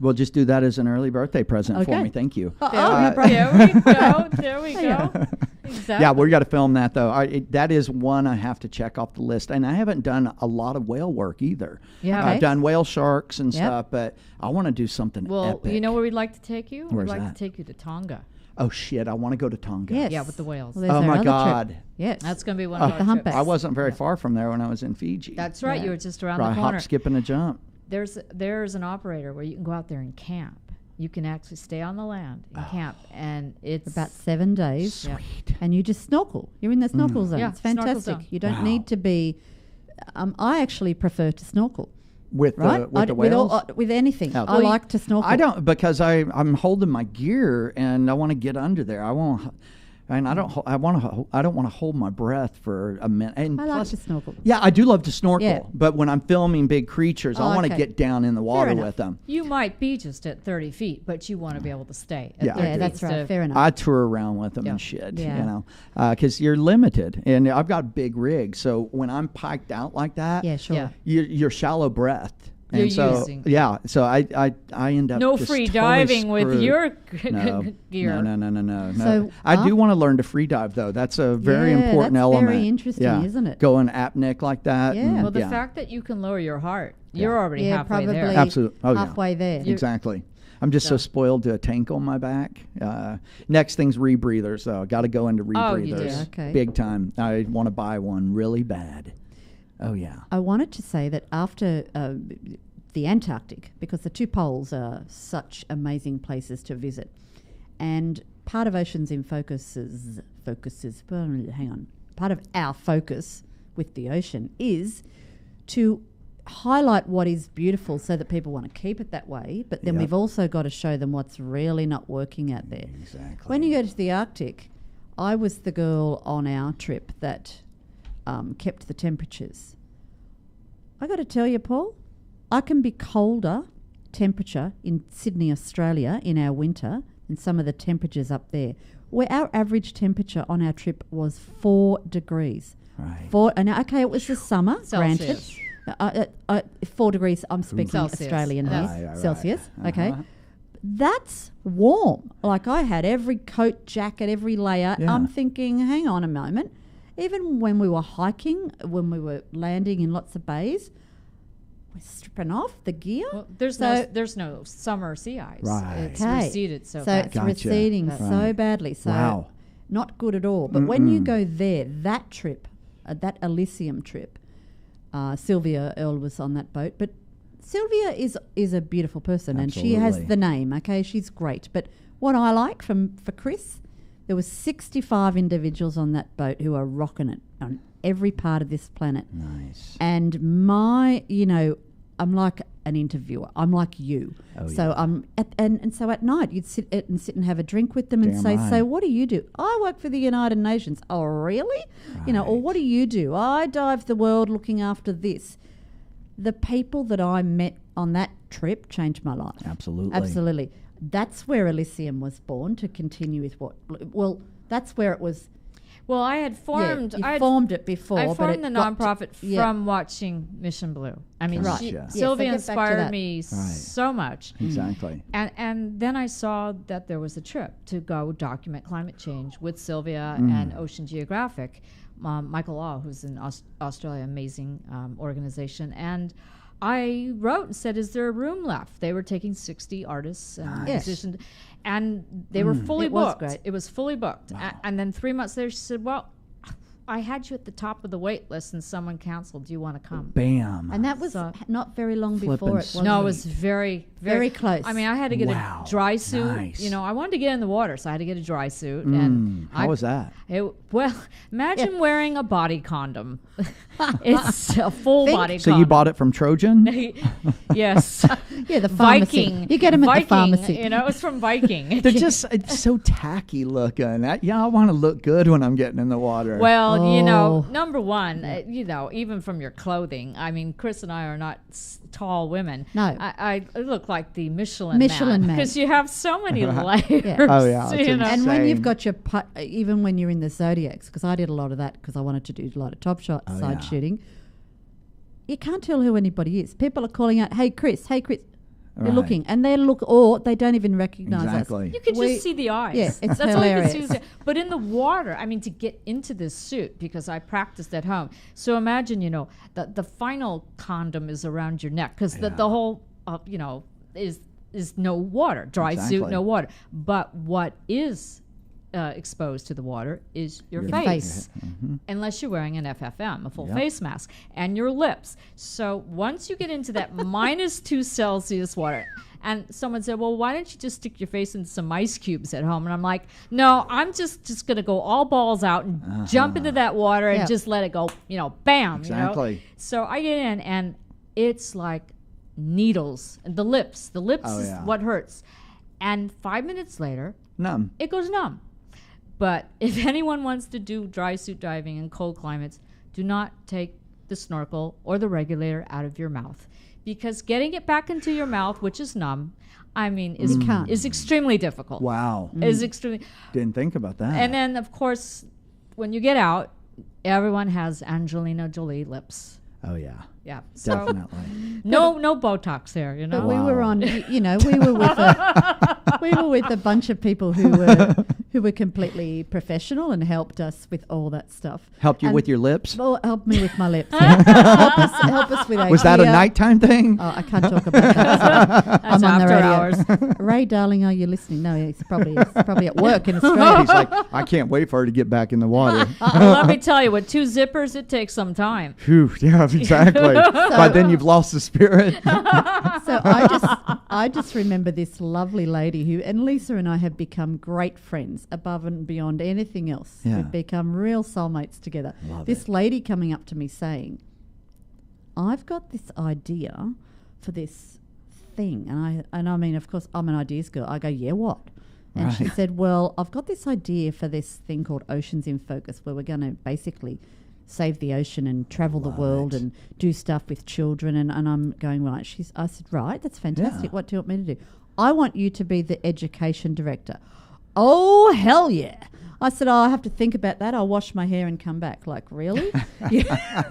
B: We'll just do that as an early birthday present for
D: Okay.
B: me. Thank you.
D: no problem.
C: There we go. There we go. Exactly.
B: Yeah, we got to film that though. That is one I have to check off the list, and I haven't done a lot of whale work either.
C: Yeah.
B: I've
D: Okay.
B: done whale sharks and
D: Yep.
B: stuff, but I want to do something
C: Well,
B: epic.
C: you know where we'd like to take you?
B: Where's
C: we'd like
B: that?
C: to take you to Tonga.
B: Oh shit, I want to go to Tonga.
D: Yes.
C: Yeah, with the whales.
D: Well, there's
B: Oh
D: our
B: my
D: other
B: God.
D: trip. Yes.
C: That's going to be one
B: Oh,
C: of
D: the
C: our
D: humpbacks.
C: trips.
B: I wasn't very far from there when I was in Fiji.
C: That's right.
D: Yeah.
C: You were just around
B: Right,
C: the corner.
B: hop, skip, and a jump.
C: There's an operator where you can go out there and camp. You can actually stay on the land and camp, and it's
D: about 7 days.
C: Yeah.
B: Sweet.
D: And you just snorkel. You're in the snorkel zone.
C: Yeah,
D: It's
C: snorkel
D: fantastic.
C: zone.
D: You don't
B: Wow.
D: need to be. I actually prefer to snorkel.
B: With
D: Right?
B: the, with the whales?
D: With anything.
B: Oh.
D: I
B: Well,
D: like to snorkel.
B: I don't, because I'm holding my gear and I want to get under there. I won't. And I don't. I want to. I don't want to hold my breath for a minute. And
D: I like
B: plus,
D: to snorkel.
B: yeah, I do love to snorkel.
D: Yeah.
B: But when I'm filming big creatures, I
D: Oh,
B: want to
D: okay.
B: get down in the water
D: enough.
B: with them.
C: You might be just at 30 feet, but you want to be able to stay at
B: Yeah.
C: 30
D: Yeah,
C: feet.
D: that's right.
C: So-
D: Fair enough.
B: I tour around with them
C: Yeah.
B: and shit.
D: Yeah.
B: You know, because you're limited, and I've got a big rig. So when I'm piked out like that,
D: yeah, sure.
C: Yeah.
B: you're shallow breath.
C: You're
B: And so,
C: using-
B: yeah, so I end up
C: No
B: just
C: free
B: totally
C: diving with
B: screwed.
C: your
B: No,
C: gear.
B: no.
D: So
B: I do want to learn to free dive though. That's a very
D: Yeah,
B: important
D: that's
B: element.
D: very interesting,
B: yeah.
D: isn't it?
B: Going apneic like that.
D: Yeah.
B: and-
C: Well, the fact that you can lower your heart, you're
B: Yeah.
C: already
D: Yeah,
C: halfway there.
D: probably
B: Absolutely. Oh, yeah.
D: halfway there.
B: Exactly. I'm just so spoiled to a tank on my back. Next thing's rebreathers though. Got to go into
C: Oh, you do.
B: rebreathers.
D: Yeah, okay.
B: Big time. I want to buy one really bad. Oh yeah.
D: I wanted to say that after the Antarctic, because the two poles are such amazing places to visit, and part of Oceans in focuses hang on, part of our focus with the ocean is to highlight what is beautiful so that people want to keep it that way, but then
B: Yep.
D: we've also got to show them what's really not working out there.
B: Exactly.
D: When you go to the Arctic, I was the girl on our trip that kept the temperatures. I got to tell you, Paul, I can be colder temperature in Sydney, Australia in our winter than some of the temperatures up there, where our average temperature on our trip was 4 degrees.
B: Right.
D: And okay, it was the summer,
C: Celsius.
D: granted. 4 degrees, I'm speaking
C: Celsius.
D: Australian here,
C: Right,
D: Celsius,
B: right.
D: okay.
B: Uh-huh.
D: That's warm. Like I had every coat, jacket, every layer.
B: Yeah.
D: I'm thinking, hang on a moment. Even when we were hiking, when we were landing in lots of bays, we're stripping off the gear.
C: Well,
D: So-
C: there's no summer sea ice.
B: Right.
C: It's
D: Okay.
C: receded so
D: So
C: fast.
D: it's
B: Gotcha.
D: receding
C: That's
D: so
B: right.
D: badly. So
B: Wow.
D: not good at all. But when you go there, that trip, that Elysium trip, Sylvia Earle was on that boat. But Sylvia is a beautiful person, and she has
B: Absolutely.
D: the name. Okay, she's great. But what I like for Chris, there was 65 individuals on that boat who are rocking it on every part of this planet.
B: Nice.
D: And I'm like an interviewer. I'm like you.
B: Oh,
D: so
B: yeah.
D: and so at night you'd sit and have a drink with them and
B: Damn
D: say,
B: right.
D: so what do you do? I work for the United Nations. Oh, really? Or
B: Right.
D: what do you do? I dive the world looking after this. The people that I met on that trip changed my life.
B: Absolutely.
D: Absolutely. That's where Elysium was born, to continue with that's where it was.
C: Well, I had formed.
D: You
C: I had
D: formed it before.
C: I
D: but
C: formed
D: it
C: the
D: got to-
C: nonprofit
D: yeah.
C: from watching Mission Blue. I mean,
B: Right.
C: she,
B: Yeah. Yes,
C: Sylvia
D: I get back to
C: inspired
D: that.
C: me so much.
B: Exactly.
C: And then I saw that there was a trip to go document climate change with Sylvia
B: Mm.
C: and Ocean Geographic. Michael Law, who's in Australia, amazing organization. And I wrote and said, is there a room left? They were taking 60 artists and
D: Yes.
C: musicians. And they were fully
D: It was
C: booked.
D: great.
C: It was fully booked. And then 3 months later, she said, well, I had you at the top of the wait list and someone canceled. Do you want to come?
B: Bam.
D: And that was not very long
B: Flippin'
D: before it was.
C: No, it was very,
D: Very close.
C: I mean, I had to get
B: Wow.
C: a dry suit.
B: Nice.
C: You know, I wanted to get in the water, so I had to get a dry suit. And
B: How was that?
C: Well, imagine wearing a body condom. It's a full body condom.
B: So you bought it from Trojan?
C: Yes.
D: Yeah, the pharmacy.
C: Viking.
D: You get them at the
C: Viking,
D: pharmacy.
C: You know, it's from Viking.
B: They're just it's so tacky looking. I want to look good when I'm getting in the water.
C: Well, you know,
D: Oh.
C: number one, you know, even from your clothing. I mean, Chris and I are not tall women.
D: No.
C: I look like the Michelin
D: Michelin man.
C: because you have so many layers.
B: Oh, yeah, it's
C: you know.
D: And when you've
B: Same.
D: got your even when you're in the Zodiacs, because I did a lot of that because I wanted to do a lot of Top Shot side
B: yeah.
D: shooting, you can't tell who anybody is. People are calling out, "Hey, Chris! Hey, Chris!" They're
B: Right.
D: looking, and or they don't even recognize
B: Exactly.
D: us.
C: You can
D: We-
C: just see the eyes.
D: Yeah, it's
C: That's all you can
D: hilarious.
C: see. But in the water, I mean, to get into this suit, because I practiced at home. So imagine, you know, the final condom is around your neck because the whole, you know, is no water, dry suit,
B: Exactly.
C: no water. But what is exposed to the water is your
D: Your
C: face.
D: face.
C: Unless you're wearing an FFM, a full
B: Yep.
C: face mask, and your lips. So once you get into that -2 Celsius water, and someone said, well, why don't you just stick your face in some ice cubes at home? And I'm like, no, I'm just going to go all balls out and jump into that water and
D: Yeah.
C: just let it go, you know, bam. You know?
B: Exactly.
C: So I get in, and it's like needles. And the lips
B: Oh,
C: is
B: yeah.
C: what hurts. And 5 minutes later,
B: Numb.
C: it goes numb. But if anyone wants to do dry suit diving in cold climates, do not take the snorkel or the regulator out of your mouth, because getting it back into your mouth, which is numb, I mean, is extremely difficult.
B: Wow.
C: Is extremely.
B: Didn't think about that.
C: And then, of course, when you get out, everyone has Angelina Jolie lips.
B: Oh yeah.
C: Yeah. So
B: Definitely.
C: no Botox there, you know.
D: But we
B: Wow.
D: were on, you know, we were with a bunch of people who were completely professional and helped us with all that stuff.
B: Helped you
D: And-
B: with your lips?
D: Well, help me with my lips. help us with our
B: Was that a
D: gear.
B: nighttime thing?
D: Oh, I can't talk about that. So
C: That's
D: I'm on the
C: after
D: radio.
C: hours.
D: Ray, darling, are you listening? No, he's probably at work in Australia.
B: He's like, I can't wait for her to get back in the water.
C: Well, let me tell you, with 2 zippers, it takes some time.
B: Phew, yeah, exactly. By then you've lost the spirit.
D: So I just remember this lovely lady who, and Lisa and I have become great friends above and beyond anything else.
B: Yeah.
D: We've become real soulmates together.
B: Love
D: This
B: it.
D: lady coming up to me saying, I've got this idea for this thing. And I mean, of course, I'm an ideas girl. I go, yeah, what? And she
B: Right.
D: said, well, I've got this idea for this thing called Oceans in Focus, where we're going to basically save the ocean and travel the world and do stuff with children. And I'm going, right. I said, right, that's fantastic.
B: Yeah.
D: What do you want me to do? I want you to be the education director. Oh, hell yeah. I said, I have to think about that. I'll wash my hair and come back. Like, really? Yeah.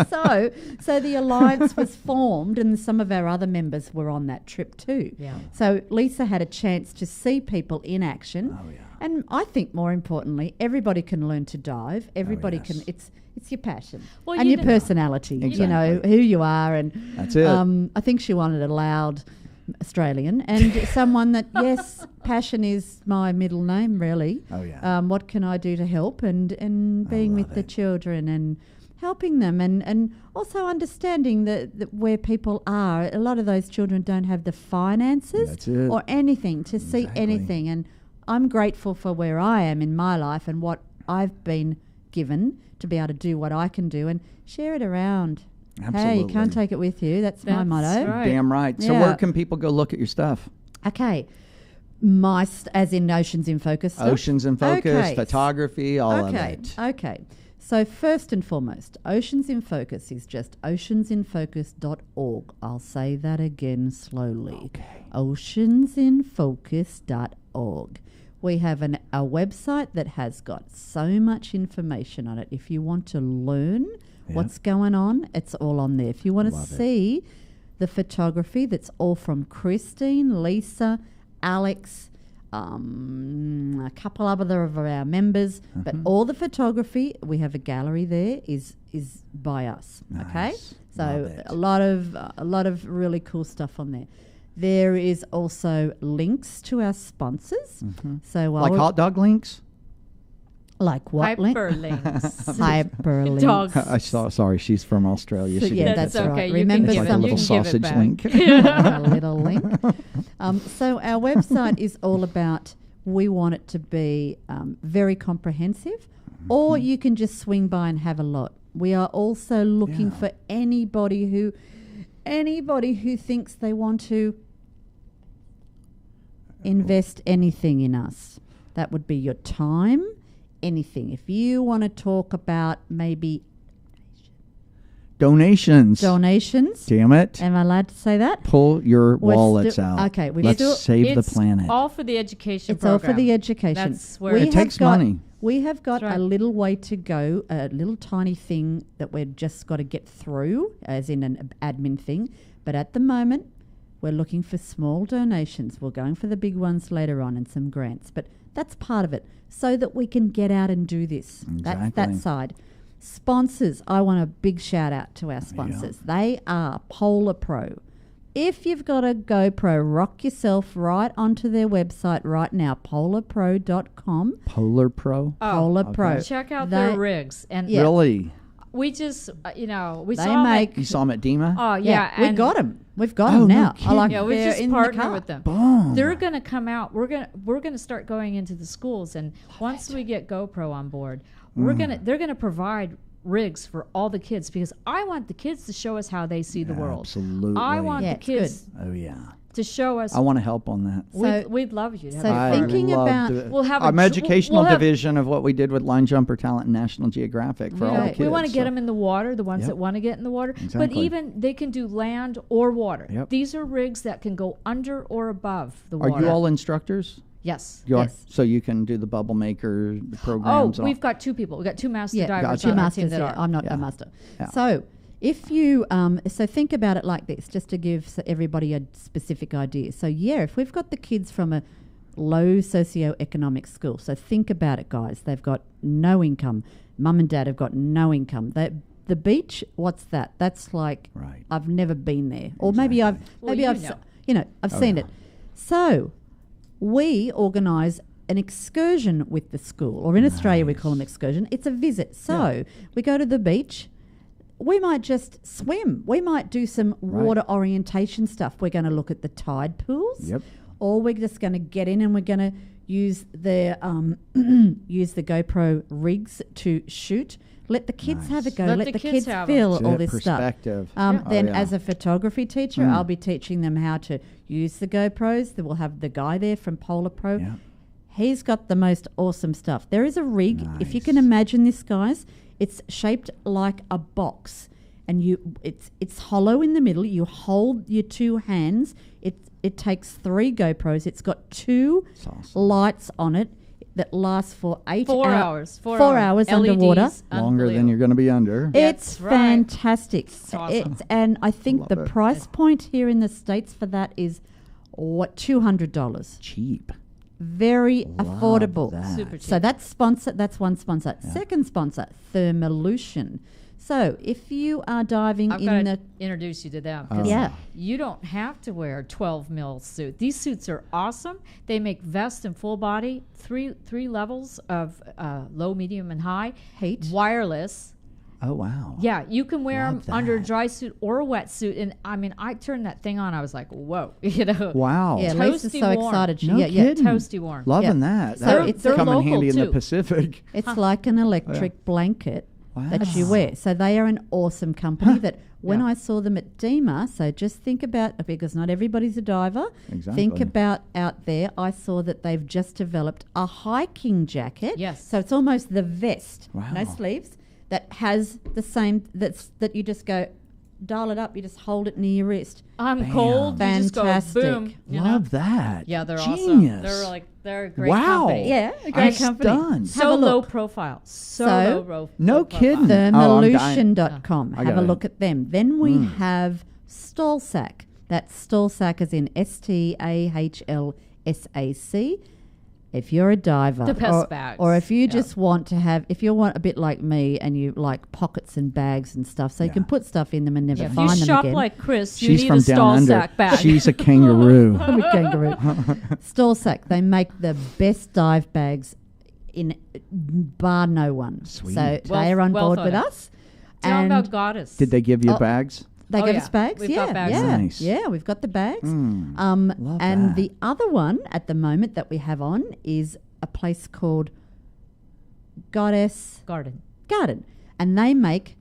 D: So the alliance was formed, and some of our other members were on that trip too.
C: Yeah.
D: So Lisa had a chance to see people in action.
B: Oh, yeah.
D: And I think more importantly, everybody can learn to dive. Everybody
B: yes.
D: can. It's your passion
C: Well,
D: and
C: you
D: your
C: know-
D: personality. You know
B: Exactly.
D: who you are, and
B: That's it.
D: I think she wanted a loud Australian and someone that yes, passion is my middle name. Really.
B: Oh, yeah.
D: What can I do to help and being with
B: love
D: the
B: it.
D: children and helping them and also understanding that where people are. A lot of those children don't have the finances
B: That's it.
D: or anything to see
B: Exactly.
D: anything. And I'm grateful for where I am in my life and what I've been given to be able to do what I can do and share it around. Hey, you
B: Absolutely.
D: can't take it with you. That's my
C: That's
D: motto.
C: right.
B: Damn right. So
D: Yeah.
B: where can people go look at your stuff?
D: Okay. As in Oceans in Focus stuff?
B: Oceans in Focus,
D: Okay.
B: photography, all of
D: Okay,
B: it.
D: okay. So first and foremost, Oceans in Focus is just oceansinfocus.org. I'll say that again slowly.
B: Okay.
D: Oceansinfocus.org. We have a website that has got so much information on it. If you want to learn what's going on, it's all on there. If you want to
B: Love it.
D: see the photography, that's all from Christine, Lisa, Alex, a couple other of our members, but all the photography, we have a gallery there, is by us. Okay,
B: Nice.
D: so
B: Love it.
D: a lot of really cool stuff on there. There is also links to our sponsors. So while
B: Like
D: we're-
B: hot dog links?
D: Like what? Link?
C: Hyperlinks.
D: Hyperlinks.
C: Dogs.
B: Sorry, she's from Australia.
D: So,
B: She
D: yeah,
B: didn't
D: that's
B: get that.
D: right.
C: You
D: Remember
C: can give
B: It's like a
C: it, you
B: little
C: can give it
B: sausage
C: back.
B: link.
D: a little link. So our website is all about, we want it to be very comprehensive, or you can just swing by and have a lot. We are also looking
B: Yeah.
D: for anybody who thinks they want to invest anything in us. That would be your time, anything. If you want to talk about maybe
B: Donations. Damn it.
D: am I allowed to say that?
B: Pull your
D: We're
B: wallets
D: still-
B: out.
D: okay, we
B: Let's
D: still-
B: save the
C: It's
B: planet.
C: all for the education
D: It's all
C: program.
D: for the education.
C: That's where
B: It
D: have
B: takes
D: got-
B: money.
D: We have got
C: That's
D: a
C: right.
D: little way to go, a little tiny thing that we've just got to get through, as in an admin thing. But at the moment, we're looking for small donations. We're going for the big ones later on and some grants. But that's part of it, so that we can get out and do this. That's that
B: Exactly.
D: side. Sponsors, I want a big shout out to our sponsors. They are Polar Pro. If you've got a GoPro, rock yourself right onto their website right now, polarpro.com.
B: Polar Pro.
D: Polar Pro.
C: Check out
D: They-
C: their rigs. And
D: Yeah.
B: Really?
C: we just, we
D: They
C: saw
D: make-
B: You saw them at DEMA?
C: Oh, yeah.
D: we
C: and-
D: got them. We've got
B: Oh,
D: them
B: no
D: now.
B: kidding.
C: Yeah, we
D: they're
C: just
D: in the
C: partner
D: car.
C: with them.
B: Boom.
C: They're going to come out. We're going to start going into the schools, and once we get GoPro on board, they're going to provide rigs for all the kids, because I want the kids to show us how they see the world.
B: Absolutely.
C: I want
D: Yeah,
C: the
D: it's
C: kids
B: Oh, yeah.
C: to show us.
B: I want to help on that.
D: So-
C: we'd love you to have
D: so
C: a
D: thinking
C: partner.
B: love
D: about-
C: We'll have a
B: I'm
C: dr-
B: educational
C: we'll have-
B: division of what we did with Line Jumper Talent and National Geographic for all the
D: Yeah.
B: kids.
C: We want to get
B: so-
C: them in the water, the ones
B: Yep.
C: that want to get in the water. But
B: Exactly.
C: even they can do land or water.
B: Yep.
C: These are rigs that can go under or above the
B: Are
C: water.
B: you all instructors?
C: Yes.
B: You are?
D: Yes.
B: So you can do the bubble maker the
C: Oh,
B: programs. all-
C: we've got two people. We've got two master
D: Yeah,
C: divers
B: Gotcha.
C: on
D: two
C: our
D: masters.
C: team that
D: Yeah,
C: are.
D: I'm not
B: Yeah.
D: a master.
B: Yeah.
D: So if you, so think about it like this, just to give everybody a specific idea. So yeah, if we've got the kids from a low socioeconomic school, so think about it, guys. They've got no income. Mum and dad have got no income. The beach, what's that? That's like,
B: Right.
D: I've never been there, or maybe I've
C: Well,
D: maybe
C: you
D: I've
C: know.
D: s- you know I've seen
B: yeah.
D: it. So we organise an excursion with the school, or in Australia we call them excursion. It's a visit. So we go to the beach. We might just swim. We might do some water orientation stuff. We're going to look at the tide pools.
B: Yep.
D: Or we're just going to get in and we're going to use the use the GoPro rigs to shoot. Let the kids have a go.
C: Let
D: Let,
C: the
D: the
C: kids
D: kids
C: have
D: feel
B: See
D: all
B: that
D: this stuff.
B: perspective.
C: Yeah.
D: Then,
B: Oh, yeah.
D: as a photography teacher, I'll be teaching them how to use the GoPros. We'll have the guy there from Polar Pro.
B: Yeah.
D: He's got the most awesome stuff. There is a rig. If you can
B: Nice.
D: imagine this, guys, it's shaped like a box, and it's hollow in the middle. You hold your two hands. It takes 3 GoPros. It's got 2
B: It's awesome.
D: lights on it that last for 8
C: 4
D: hou-
C: hours.
D: 4 hours underwater.
C: LEDs,
B: Longer than you're going to be under.
C: That's
D: It's
C: right.
D: fantastic.
C: It's awesome.
D: And I think
B: love
D: the
B: it.
D: price point here in the States for that is $200.
B: Cheap.
D: Very
B: Love
D: affordable.
B: that.
C: Super cheap.
D: So that's one sponsor. Second sponsor, Thermalution. So if you are diving
C: I've
D: in
C: got
D: the
C: to introduce you to them. 'cause
D: Yeah.
C: You don't have to wear a 12 mil suit. These suits are awesome. They make vest and full body, three levels of low, medium, and high.
D: Heat.
C: Wireless.
B: Oh, wow.
C: Yeah, you can wear
B: Love
C: them under a
B: that.
C: dry suit or a wet suit. And I mean, I turned that thing on. I was like, whoa, you know.
B: Wow.
D: yeah, Lisa's
C: Toasty
D: so
C: warm.
D: excited.
B: No
D: yeah.
B: kidding.
C: Toasty warm.
B: Loving
D: Yeah.
B: that.
D: So
B: That
D: it's-
B: would come in
C: they're
B: handy in the
C: local, too.
B: Pacific.
D: It's like an electric blanket that you
B: Wow.
D: wear. So they are an awesome company that when I saw them at DEMA, so just think about, because not everybody's a diver,
B: Exactly.
D: think about out there, I saw that they've just developed a hiking jacket.
C: Yes.
D: So it's almost the vest, no
B: Wow.
D: sleeves, that has the same, that you just go, dial it up, you just hold it near your wrist.
C: I'm
B: Bam.
C: cold. You just go
D: Fantastic.
C: boom. You know?
B: Love that.
C: Yeah, they're
B: Genius.
C: awesome. They're a great
B: Wow.
C: company.
D: Yeah, a
B: I'm
D: great company.
B: stunned.
C: So
D: Have a
C: low
D: look.
C: profile. So,
D: So,
C: low
B: no
C: low profile.
B: kidding. Oh, I'm dying.
D: Thermalution.com.
B: I
D: Have a
B: gotta-
D: look at them. Then we have Stallsack. That's Stallsack as in STAHLSAC. If you're a diver,
C: The best bags.
D: or if you
C: Yeah.
D: just want to have, if you want a bit like me and you like pockets and bags and stuff, so you can put stuff in them and never
C: Yeah, if
D: find
C: you
D: them
C: shop
D: again.
C: like Chris, you
B: She's
C: need
B: from
C: a
B: down
C: stall
B: under.
C: sack bag.
B: She's a kangaroo.
D: I'm a kangaroo. Stallsack. They make the best dive bags in bar no one.
B: Sweet.
D: So
C: Well-
D: they are on
C: well
D: board
C: thought
D: with
C: of.
D: us.
C: Tell them
D: And
C: about Goddess.
B: Did they give you
D: Oh,
B: bags?
D: they
C: Oh,
D: give
C: yeah.
D: us bags.
C: We've
D: yeah,
C: got bags.
D: yeah,
B: Nice.
D: yeah. We've got the bags.
B: Love
D: And
B: that.
D: the other one at the moment that we have on is a place called Goddess
C: Garden.
D: Garden, and they make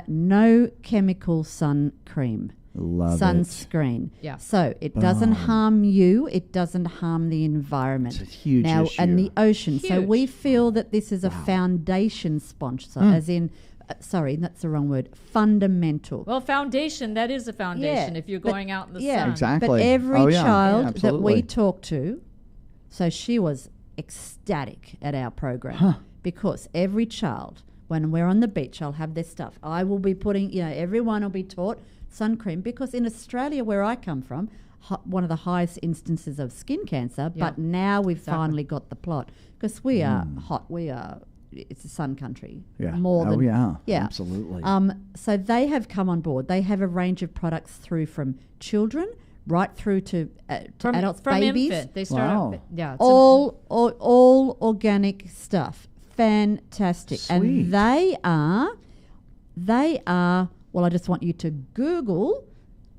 D: no chemical sun cream.
B: Love
D: Sunscreen.
C: Yeah.
D: So it doesn't harm you. It doesn't harm the environment.
B: It's a huge
D: now
B: issue.
D: and the ocean. So
C: Huge.
D: we feel that this is a foundation sponsor, as in, sorry, that's the wrong word. Fundamental.
C: Well, foundation, that is a foundation
D: Yeah,
C: if you're
D: but-
C: going out in the
D: yeah,
C: sun.
B: Exactly.
D: But every
B: Oh, yeah.
D: child
B: Yeah,
D: that we
B: absolutely.
D: talk to, so she was ecstatic at our program because every child, when we're on the beach, I'll have their stuff. I will be putting, everyone will be taught sun cream because in Australia, where I come from, one of the highest instances of skin cancer,
C: Yeah,
D: but now we've
C: exactly.
D: finally got the plot because we are hot. It's a sun country.
B: Yeah.
D: More
B: oh,
D: than
B: yeah.
D: yeah.
B: Absolutely.
D: So they have come on board. They have a range of products through from children right through to
C: From,
D: adults,
C: from
D: babies.
C: infant. They start
B: Wow.
C: out, yeah. it's
D: All organic stuff. Fantastic.
B: Sweet.
D: And they are, well, I just want you to Google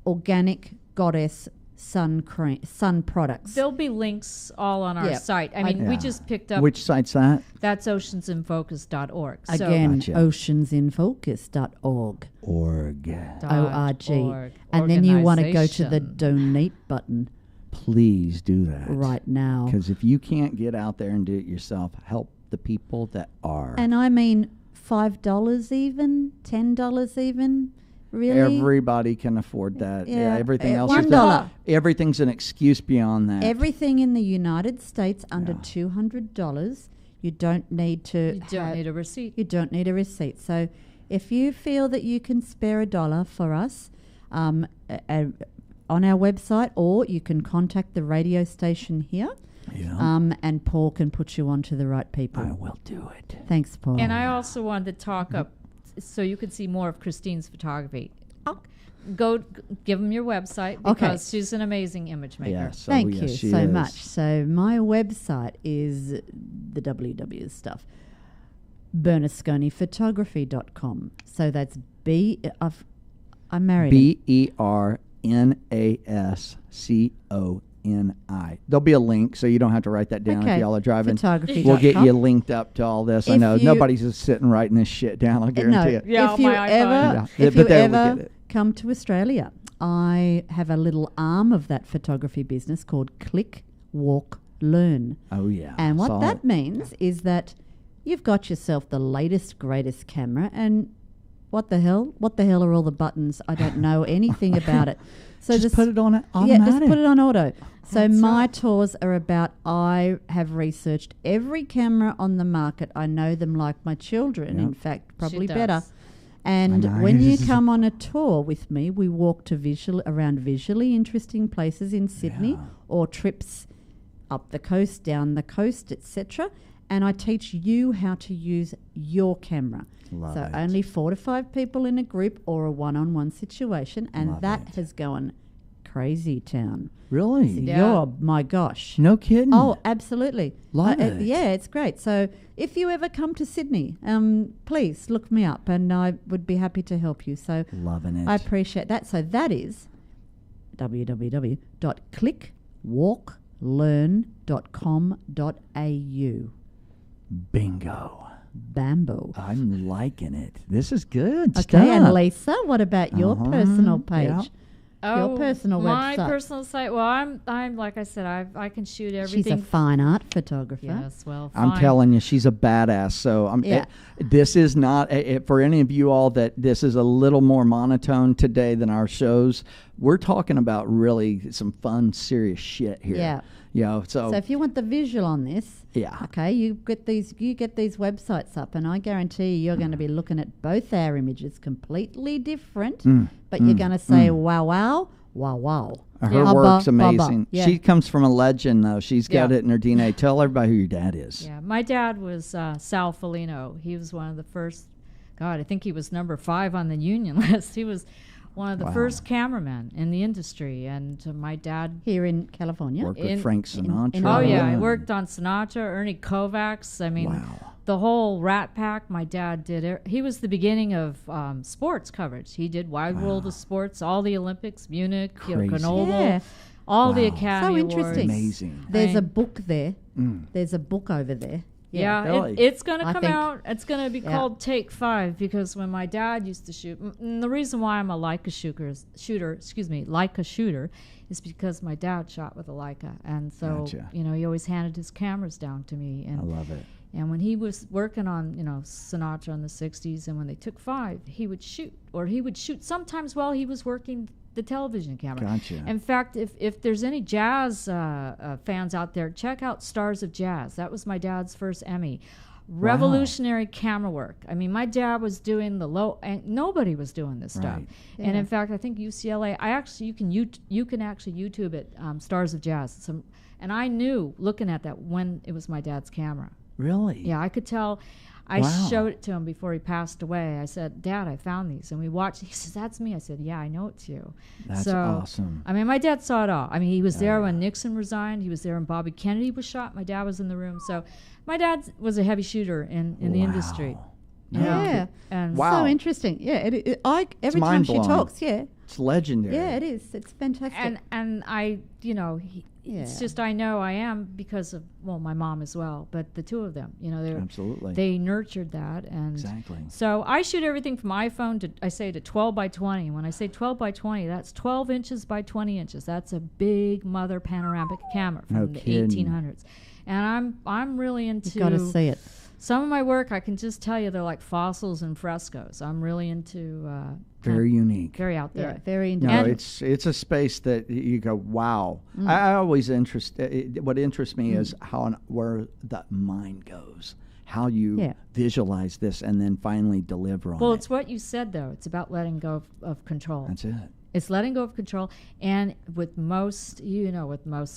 D: organic goddess sun products.
C: there'll be links all on our
D: Yeah.
C: site. I mean, we
B: Yeah.
C: just picked up,
B: Which site's that?
C: that's oceansinfocus.org. So
D: Again,
B: Gotcha.
D: oceansinfocus.org.
B: Org.
D: O-R-G.
C: .org.
D: And then you want to go to the
C: Organization.
D: donate button
B: Please do that.
D: right now.
B: Because if you can't get out there and do it yourself, help the people that are.
D: And I mean, $5 even, $10 even, really.
B: Everybody can afford that. Yeah,
D: Yeah.
B: everything else
D: $1.
B: is that. Everything's an excuse beyond that.
D: Everything in the United States under
B: Yeah.
D: $200, you don't need to.
C: You don't need a receipt.
D: You don't need a receipt. So, if you feel that you can spare $1 for us, on our website, or you can contact the radio station here,
B: Yeah.
D: and Paul can put you on to the right people.
B: I will do it.
D: Thanks, Paul.
C: And I also wanted to talk up so you could see more of Christine's photography. Give them your website because she's an amazing image maker.
B: Yes.
D: Thank
B: yes,
D: you
B: she
D: so
B: is.
D: much. So my website is the WW stuff, bernasconiphotography.com. So that's I'm married.
B: BERNASCONI. There'll be a link, so you don't have to write that down if y'all are driving.
D: Photography.
B: We'll get you linked up to all this. I
D: If
B: know
D: you-
B: nobody's just sitting writing this shit down. I guarantee it.
C: Yeah,
D: if
C: on
D: you
C: my iPhone.
D: ever,
B: Yeah.
D: if
B: But
D: you
B: they will
D: ever
B: get it.
D: come to Australia, I have a little arm of that photography business called Click, Walk, Learn.
B: Oh yeah.
D: And what
B: saw
D: that
B: it.
D: means is that you've got yourself the latest, greatest camera, and what the hell? What the hell are all the buttons? I don't know anything about it. So
B: just put it on it
D: Yeah,
B: automatic.
D: just put it on auto. So
C: That's
D: my
C: right.
D: tours are about, I have researched every camera on the market. I know them like my children,
B: Yep.
D: in fact, probably
C: She
D: better.
C: does.
D: And when you
B: Nice.
D: come on a tour with me, we walk to around visually interesting places in Sydney,
B: Yeah.
D: or trips up the coast, down the coast, etc. And I teach you how to use your camera.
B: Love
D: so
B: it.
D: only 4 to 5 people in a group or a one-on-one situation, and
B: Love
D: that
B: it.
D: has gone crazy town.
B: Really?
C: Yeah.
D: My gosh.
B: No kidding.
D: Oh, absolutely.
B: Love it.
D: Yeah, it's great. So if you ever come to Sydney, please look me up and I would be happy to help you. So
B: Loving it.
D: I appreciate that. So that is www.clickwalklearn.com.au.
B: Bingo.
D: Bamboo.
B: I'm liking it. This is good
D: Okay,
B: stuff.
D: and Lisa, what about your
B: Uh-huh,
D: personal page?
B: yeah.
C: Oh,
D: personal
C: my
D: website.
C: personal site. Well, I'm like I said, I can shoot
D: She's a
C: everything.
D: fine art photographer.
C: Yes, well,
B: I'm
C: fine.
B: telling you, she's a badass. So
D: Yeah.
B: this is not for any of you all that this is a little more monotone today than our shows. We're talking about really some fun, serious shit here.
D: Yeah.
B: You know,
D: So if you want the visual on this,
B: Yeah.
D: okay, you get these websites up, and I guarantee you're going to be looking at both our images completely different, but you're going to say wow, wow, wow, wow.
B: her
C: Yeah.
B: work's
D: Bubba, Bubba.
B: amazing.
D: Yeah.
B: She comes from a legend, though. She's got
C: Yeah.
B: it in her DNA. Tell everybody who your dad is.
C: Yeah, my dad was Sal Foligno. He was one of the first. God, I think he was number 5 on the union list. He was one of the
B: Wow.
C: first cameramen in the industry. And my dad.
D: Here in California.
B: Worked with
C: In-
B: Frank Sinatra.
D: in
C: Oh yeah, I
D: Yeah.
C: worked on Sinatra, Ernie Kovacs. I mean,
B: Wow.
C: the whole Rat Pack. My dad did it. He was the beginning of sports coverage. He did Wide World of Sports, all the Olympics, Munich,
B: Crazy.
C: Grenoble,
D: Yeah.
C: all the
B: Wow.
C: Academy
D: So interesting.
C: Awards.
B: Amazing.
D: There's
C: I-
D: a book there.
B: Mm.
D: There's a book over there.
C: Yeah,
B: Really?
C: it's going to
D: I
C: come
D: think-
C: out. It's going to be
D: Yeah.
C: called Take 5 because when my dad used to shoot, the reason why I'm a Leica shooter, is because my dad shot with a Leica, and so
B: Gotcha.
C: he always handed his cameras down to me,
B: I
C: and
B: love it.
C: and when he was working on Sinatra in the '60s, and when they took 5, he would shoot sometimes while he was working the television camera.
B: Gotcha.
C: In fact, if there's any jazz fans out there, check out Stars of Jazz. That was my dad's first Emmy. Revolutionary camera work. I mean, my dad was doing the low, and nobody was doing this stuff.
B: Right.
C: And
D: Yeah.
C: in fact, I think UCLA. You can actually YouTube it, Stars of Jazz. And I knew looking at that when it was my dad's camera.
B: Really?
C: Yeah, I could tell. I
B: Wow.
C: showed it to him before he passed away. I said, "Dad, I found these," and we watched. He says, "That's me." I said, "Yeah, I know it's you."
B: That's
C: So,
B: awesome.
C: I mean, my dad saw it all. I mean, he was there
B: yeah.
C: when Nixon resigned. He was there when Bobby Kennedy was shot. My dad was in the room. So, my dad was a heavy shooter in the industry.
B: Wow.
C: you know?
D: Yeah.
C: And
B: Wow.
D: So interesting. Yeah. Every time she
B: mind-blowing.
D: talks, yeah.
B: It's legendary.
D: Yeah, it is. It's fantastic.
C: And I, it's
D: Yeah.
C: just I know I am because of my mom as well. But the two of them,
B: Absolutely.
C: they nurtured that, and
B: Exactly.
C: So I shoot everything from iPhone to 12 by 20. When I say 12 by 20, that's 12 inches by 20 inches. That's a big mother panoramic camera from
B: No
C: the
B: kidding.
C: 1800s. And I'm really into
D: You've got to see it.
C: some of my work. I can just tell you they're like fossils and frescoes. I'm really into
B: Very unique.
C: very out
D: Yeah,
C: there.
D: very
B: No,
D: interesting.
B: it's a space that you go, wow. I always what interests me is where the mind goes, how you
D: Yeah.
B: visualize this, and then finally deliver on
C: Well,
B: it.
C: it's what you said though. It's about letting go of control.
B: That's it.
C: It's letting go of control, and with most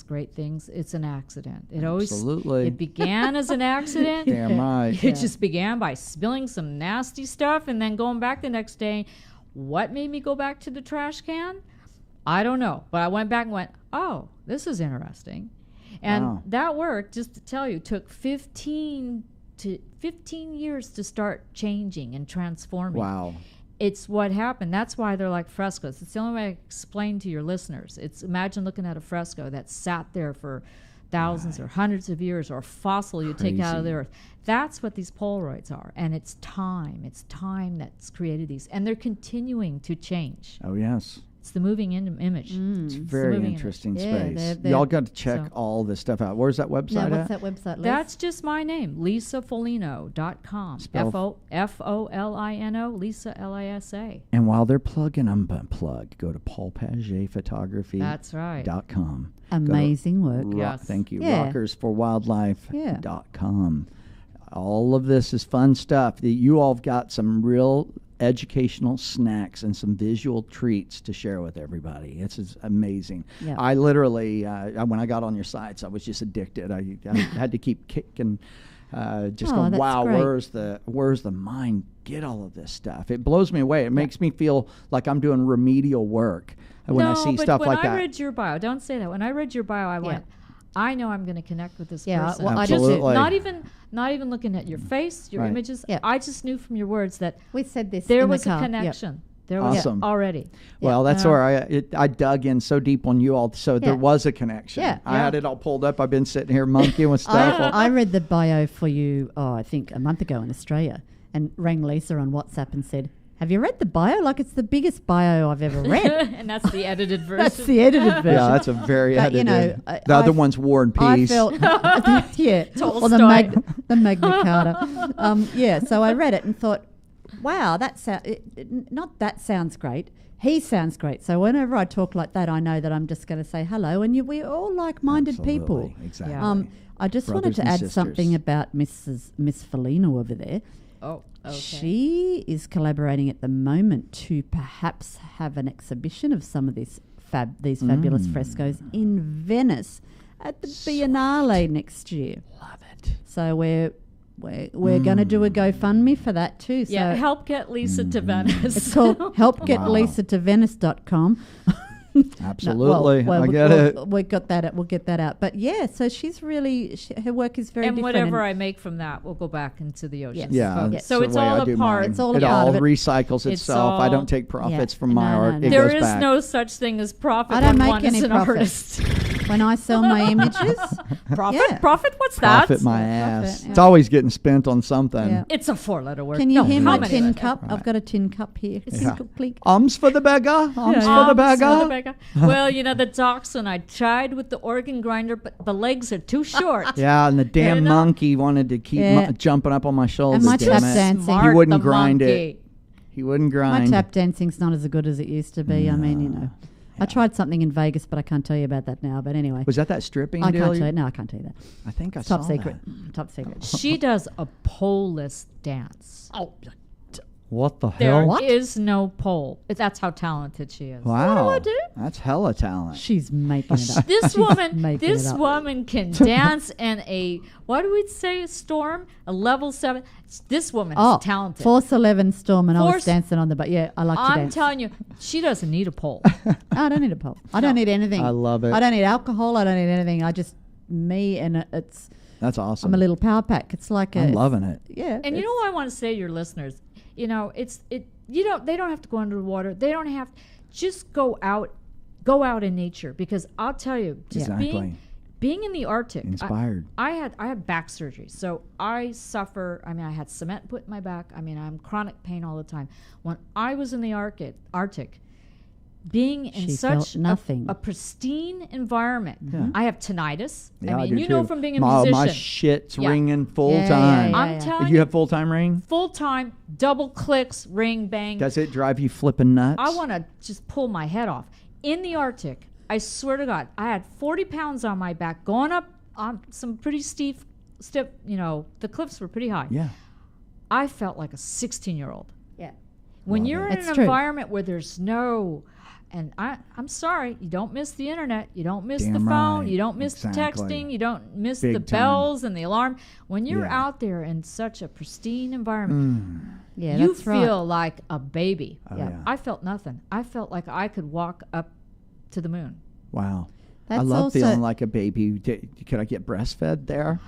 C: great things, it's an accident.
B: Absolutely.
C: It began as an accident.
B: Damn right.
C: It just began by spilling some nasty stuff and then going back the next day. What made me go back to the trash can? I don't know, but I went back and went, oh, this is interesting. And
B: Wow.
C: that work, just to tell you, took 15 years to start changing and transforming.
B: Wow.
C: It's what happened. That's why they're like frescoes. It's the only way I explain to your listeners. It's imagine looking at a fresco that sat there for thousands or hundreds of years, or a fossil you take out of the
B: Crazy.
C: earth. That's what these Polaroids are. And it's time. It's time that's created these. And they're continuing to change.
B: Oh, yes.
C: It's the moving image.
B: It's very
C: moving
B: interesting
D: image. Yeah,
B: space.
D: they're-
B: Y'all got to check
C: So-
B: all this stuff out. Where's that website
D: Now, what's
B: at?
D: that website, Liz?
C: That's just my name, lisafolino.com.
B: Spell-
C: Folino, Lisa, Lisa.
B: And while they're plugging, I'm going to plug. Go to paulpagetphotography.com.
C: That's right.
D: Amazing work.
C: Yes.
B: Thank you.
D: Yeah.
B: Rockersforwildlife.com. All of this is fun stuff. You all have got some real educational snacks and some visual treats to share with everybody. It's amazing.
D: Yeah.
B: I literally, when I got on your sites, I was just addicted. I had to keep kicking, just
D: Oh,
B: going,
D: that's
B: wow,
D: great.
B: where's the mind get all of this stuff? It blows me away. It makes me feel like I'm doing remedial work when I see
C: but
B: stuff
C: when
B: like
C: I
B: that.
C: read your bio, don't say that. When I read your bio, I went, I know I'm going to connect with this
D: Yeah,
C: person.
D: well, I
C: Just
B: did too.
C: not even looking at your face, your
B: Right.
C: images.
D: Yeah.
C: I just knew from your words that
D: We said this
C: there
D: in
C: was
D: the car.
C: a
D: Yep.
C: connection. There was
B: Awesome.
C: already.
B: Well, that's
C: Uh,
B: where I dug in so deep on you all, so there
D: Yeah.
B: was a connection.
D: Yeah.
B: I had it all pulled up. I've been sitting here monkeying with stuff.
D: I read the bio for you, I think a month ago in Australia, and rang Lisa on WhatsApp and said, have you read the bio? Like, it's the biggest bio I've ever read.
C: and that's the edited version.
D: That's the edited version.
B: Yeah, that's a very
D: But, you
B: edited.
D: know,
B: the other
D: I-
B: one's War and
D: I
B: Peace.
D: felt, yeah, or the,
C: Tolstoy.
D: the Magna Carta. Yeah, so I read it and thought, wow, that sounds great. He sounds great. So whenever I talk like that, I know that I'm just going to say hello, and we're all like-minded people.
B: Absolutely, Exactly.
C: Yeah.
D: I just wanted
B: Brothers
D: to
B: and
D: add
B: sisters.
D: something about Miss Folino over there.
C: Oh, okay.
D: She is collaborating at the moment to perhaps have an exhibition of some of these fabulous frescoes in Venice at the Biennale next year.
B: Love it.
D: So we're we're going to do a GoFundMe for that too. So
C: Yeah, help get Lisa to Venice.
D: it's called helpgetlisatovanis.com.
B: Absolutely. I get
D: we'll,
B: it.
D: We got that. We'll get that out. But yeah, so she's really her work is very
C: and
D: different.
C: whatever I make from that will go back into the ocean.
D: Yes.
B: Yeah.
D: Yes.
C: So
B: that's
C: it's
B: the way
C: all
B: I do
C: a part.
B: mine.
D: It's all a
B: it
D: part
B: all
D: of it.
B: recycles
C: It's
B: itself. I
C: all-
B: don't take profits from my
D: No,
B: art.
D: no,
B: It
D: no.
C: There
B: goes
C: is
B: back.
C: no such thing as profit
D: I don't
C: when
D: make
C: one
D: any
C: is an
D: profit.
C: artist.
D: When I sell my images,
C: Profit?
D: Yeah.
C: Profit? What's
B: Profit
C: that?
B: my
D: Profit,
B: ass.
D: yeah.
B: It's always getting spent on something.
D: Yeah.
C: It's a 4-letter word.
D: can you
C: No,
D: hear
C: how
D: my
C: many
D: tin
C: letters?
D: cup? I've got a tin cup here.
B: Yeah.
D: Clink.
B: Ums for the beggar. Ums for the
C: So the
B: beggar.
C: beggar. Well, the dachshund, I tried with the organ grinder, but the legs are too short.
B: Yeah, and the damn
C: know?
B: monkey wanted to keep
D: Yeah.
B: jumping up on my shoulders.
D: my
B: damn
D: tap
B: it.
D: dancing.
C: Smart,
B: He wouldn't
C: the
B: grind
C: monkey.
B: it. He wouldn't
D: My
B: grind.
D: tap dancing's not as good as it used to be. I mean, I tried something in Vegas, but I can't tell you about that now. But anyway,
B: Was that stripping
D: I
B: deal?
D: can't tell you. No, I can't tell you that.
B: I think I
D: Top
B: saw
D: secret.
B: that.
D: Top secret.
C: She does a poleless dance.
D: Oh,
B: What the
C: There
B: hell?
C: is no pole. That's how talented she is.
B: Wow.
D: What do I do?
B: That's hella talent.
D: she's making it up.
C: This
D: She's
C: woman,
D: making
C: this
D: it up.
C: woman can dance in a what do we say? A storm, a level 7. This woman is talented.
D: Force 11 storm, and I was
C: Force-
D: dancing on the. But yeah, I like to
C: I'm
D: dance.
C: telling you, she doesn't need a pole.
D: I don't need a pole. I don't need anything.
B: I love it.
D: I don't need alcohol. I don't need anything. I just me and it's.
B: That's awesome.
D: I'm a little power pack. It's like
B: I'm loving it.
D: Yeah.
C: And you know what I want to say to your listeners? They don't have to go under the water. They don't have just go out in nature, because I'll tell you, just
B: Exactly.
C: being in the Arctic.
B: Inspired.
C: I had back surgery, so I suffer. I mean, I had cement put in my back. I mean, I'm chronic pain all the time. When I was in the Arctic, being in
D: She
C: such
D: felt nothing.
C: a pristine environment.
B: Yeah.
C: I have tinnitus.
B: Yeah,
C: I
B: I
C: mean,
B: do
C: you know
B: too.
C: from being a
B: my
C: musician.
B: shit's
C: Yeah.
B: ringing full
D: Yeah,
B: time.
D: yeah,
C: I'm telling
B: You have full time ring?
C: full time, double clicks, ring, bang.
B: Does it drive you flipping nuts?
C: I want to just pull my head off. In the Arctic, I swear to God, I had 40 pounds on my back going up on some pretty steep, the cliffs were pretty high.
B: Yeah.
C: I felt like a 16-year-old.
D: Yeah.
C: When
B: Love
C: you're
B: it.
C: in
D: It's
C: an
D: true.
C: environment where there's no, and I'm sorry, you don't miss the internet, you don't miss the
B: Damn
C: phone,
B: right.
C: you don't miss the
B: Exactly.
C: texting, you don't miss
B: Big
C: the
B: time.
C: bells and the alarm. When you're
B: Yeah.
C: out there in such a pristine environment,
D: Yeah.
C: you
D: that's right.
C: feel like a baby.
B: Oh,
D: Yeah.
B: yeah.
C: I felt nothing. I felt like I could walk up to the moon.
B: Wow. I
D: That's
B: love
D: also-
B: feeling like a baby. Could I get breastfed there?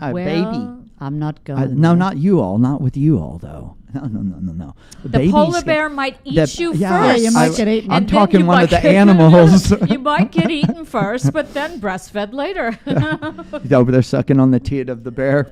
B: A
C: Well,
B: baby.
D: I'm not going.
B: No, not you all. Not with you all, though. No.
C: The polar bear might eat you
B: yeah,
C: first.
D: Yeah, you might get eaten.
B: I'm
C: And then
B: talking
C: you
B: one
C: might
B: of the
C: get-
B: animals.
C: You might get eaten first, but then breastfed later.
B: He's over there sucking on the tit of the bear.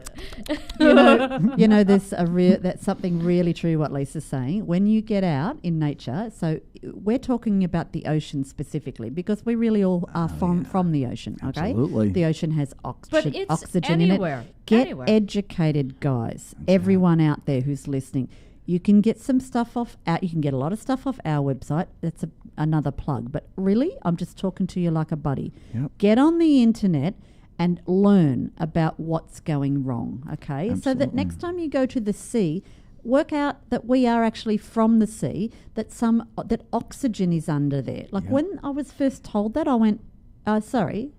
D: You know, there's that's something really true what Lisa's saying. When you get out in nature, so we're talking about the ocean specifically, because we really all are from the ocean. Okay,
B: Absolutely.
D: the ocean has
C: But it's
D: oxygen
C: anywhere.
D: in it. Get
C: Anywhere.
D: educated, guys. Everyone out there who's listening, you can get some stuff off. You can get a lot of stuff off our website. That's another plug. But really, I'm just talking to you like a buddy.
B: Yep.
D: Get on the internet and learn about what's going wrong, okay? So that next time you go to the sea, work out that we are actually from the sea, that that oxygen is under there. Like when I was first told that, I went, sorry,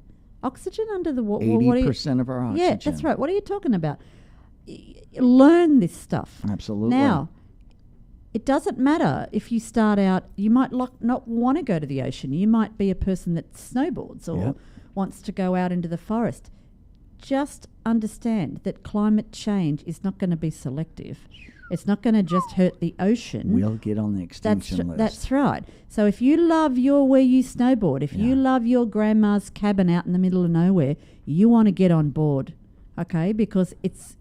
D: oxygen under the water?
B: 80% of our oxygen.
D: Yeah, that's right. What are you talking about? Learn this stuff.
B: Absolutely.
D: Now, it doesn't matter if you start out, you might not want to go to the ocean. You might be a person that snowboards or
B: Yep.
D: wants to go out into the forest. Just understand that climate change is not going to be selective. It's not going to just hurt the ocean.
B: We'll get on the extinction list.
D: That's right. So if you love where you snowboard, if you love your grandma's cabin out in the middle of nowhere, you want to get on board, okay? Because it's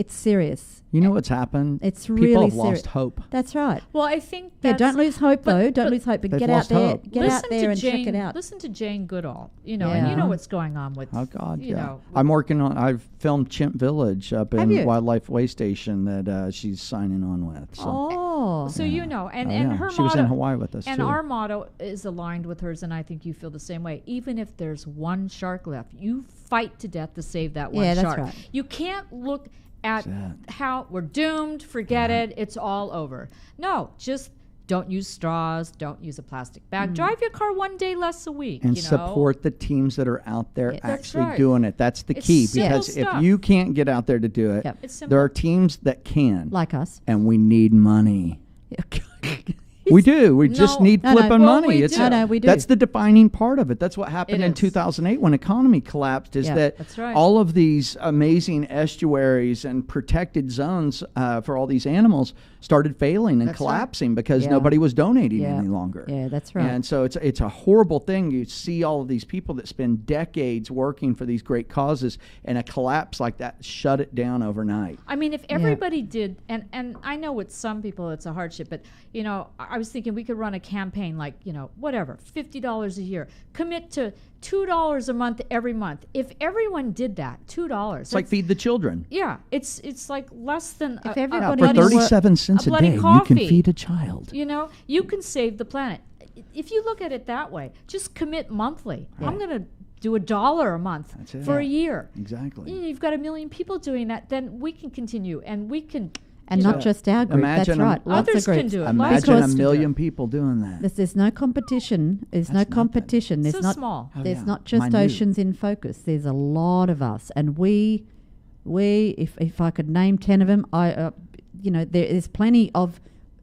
D: serious.
B: You know what's happened?
D: It's
B: People
D: really
B: have
D: serious.
B: lost hope.
D: That's right.
C: Well, I think
D: Yeah,
C: that's,
D: don't lose hope though. Don't
C: but
D: lose hope. But
B: they've
D: get out
B: lost
D: there.
B: hope.
D: Get out
C: listen
D: there
C: to
D: and
C: Jane,
D: check it out.
C: Listen to Jane Goodall, and
D: Yeah.
C: you know what's going on with.
B: Oh God,
C: you
B: yeah.
C: know,
B: I'm working on. I've filmed Chimp Village up
D: Have you?
B: in Wildlife Way Station that she's signing on with. So,
D: Oh,
C: So you know, and
B: yeah.
C: her
B: she
C: motto,
B: was in Hawaii with us
C: and
B: too.
C: our motto is aligned with hers, and I think you feel the same way. Even if there's one shark left, you fight to death to save that one
D: Yeah, that's
C: shark.
D: right.
C: You can't look at
B: That's it.
C: how we're doomed, forget it, it's all over. No, just don't use straws, don't use a plastic bag. Drive your car one day less a week.
B: And
C: you know?
B: support the teams that are out there
D: Yeah.
C: That's
B: actually
C: right.
B: doing it. That's the
C: It's
B: key.
C: simple
B: Because if
C: stuff.
B: you can't get out there to do it,
D: Yep.
C: It's simple.
B: there are teams that can.
D: Like us.
B: And we need money. We do. We just need
D: No, no.
B: flipping
C: Well,
B: money.
C: we
B: It's
C: do.
D: No, we do.
B: That's the defining part of it. That's what happened
C: It
B: in
C: is.
B: 2008 when economy collapsed. Is
D: Yeah.
B: that
C: That's right.
B: all of these amazing estuaries and protected zones for all these animals started failing and
C: That's right.
B: collapsing because
D: Yeah.
B: nobody was donating
D: Yeah.
B: any longer.
D: Yeah, that's right.
B: And so it's a horrible thing. You see all of these people that spend decades working for these great causes, and a collapse like that shut it down overnight.
C: I mean, if everybody did, and I know with some people it's a hardship, but, you know, I was thinking we could run a campaign like, you know, whatever, $50 a year. Commit to $2 a month every month. If everyone did that, $2.
B: It's like feed the children.
C: Yeah, it's like less than
D: If
C: a
D: everybody
B: For
D: Bloody wor-
B: 37 cents
C: a
B: a
C: bloody
B: day, you
C: coffee.
B: can feed a child.
C: You know, you can save the planet. If you look at it that way, just commit monthly. I'm going to do $1 a month
B: That's it.
C: for a year.
B: Exactly.
C: You've got 1 million people doing that, then we can continue and we can.
D: And
C: you
D: not
C: know,
D: just our group.
B: Imagine
D: That's right. Lots
C: others
D: of
C: can
D: groups.
C: do it.
B: Imagine
C: Lots
B: a
C: of
B: million people doing that.
D: There's no competition. There's no
B: That's nothing.
D: competition. There's
C: So
D: not
C: small.
B: Oh,
D: There's
B: yeah.
D: not just
B: Minute.
D: Oceans in Focus. There's a lot of us, and we, if I could name 10 of them, there's plenty of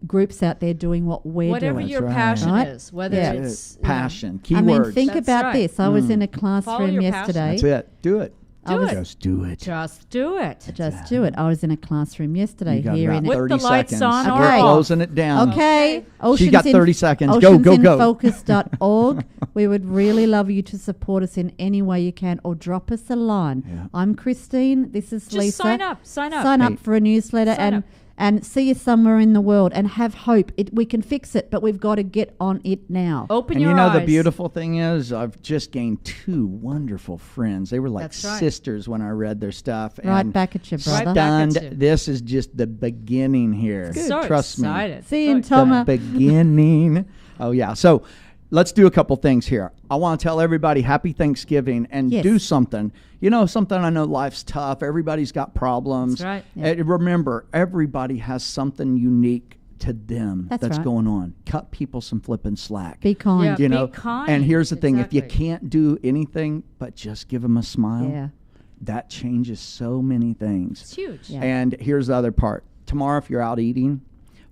D: groups out there doing what we're
C: whatever
D: doing.
C: your
B: That's
C: passion
D: right.
C: is, whether
D: Yeah.
C: it's
B: Passion.
D: I
B: Keywords.
D: mean, think
C: That's
D: about
C: right.
D: this. I was in a
C: Follow
D: classroom
C: your
D: yesterday.
B: That's it. Do it.
D: I
C: Do
D: was
C: it.
B: Just do it.
C: just do it.
D: Just do it. I was in a classroom yesterday
B: You got
D: here
B: about
D: in
C: With
B: 30
C: the lights
B: seconds.
C: on
D: or
B: We're
D: off.
B: closing it down.
D: Okay.
B: She got 30 seconds. Go, go, go.
D: We would really love you to support us in any way you can, or drop us a line.
B: Yeah.
D: I'm Christine. This is
C: Just
D: Lisa.
C: sign up. Sign up.
D: Sign
B: Hey.
D: up for a newsletter
C: Sign up.
D: and see you somewhere in the world and have hope. We can fix it, but we've got to get on it now.
C: Open
B: And
C: your
B: you know
C: eyes.
B: the beautiful thing is I've just gained 2 wonderful friends. They were like
C: That's right.
B: sisters when I read their stuff.
D: Right
B: and
D: back at you,
C: Right
D: brother.
C: back at
B: stunned.
C: you.
B: This is just the beginning here.
C: So
B: Trust me.
C: excited.
D: See you in
C: So
D: Toma.
B: The beginning. Oh, yeah. So let's do a couple things here. I want to tell everybody happy Thanksgiving and
D: Yes.
B: do something. You know, something I know life's tough. Everybody's got problems.
C: That's right.
D: Yeah.
B: Remember, everybody has something unique to them
D: That's right.
B: going on. Cut people some flipping slack.
D: Be kind.
C: Yeah.
B: you
C: Be
B: know,
C: kind.
B: and here's the thing: if you
C: Exactly.
B: can't do anything but just give them a smile,
D: Yeah.
B: that changes so many things.
C: It's huge.
D: Yeah.
B: And here's the other part. Tomorrow, if you're out eating,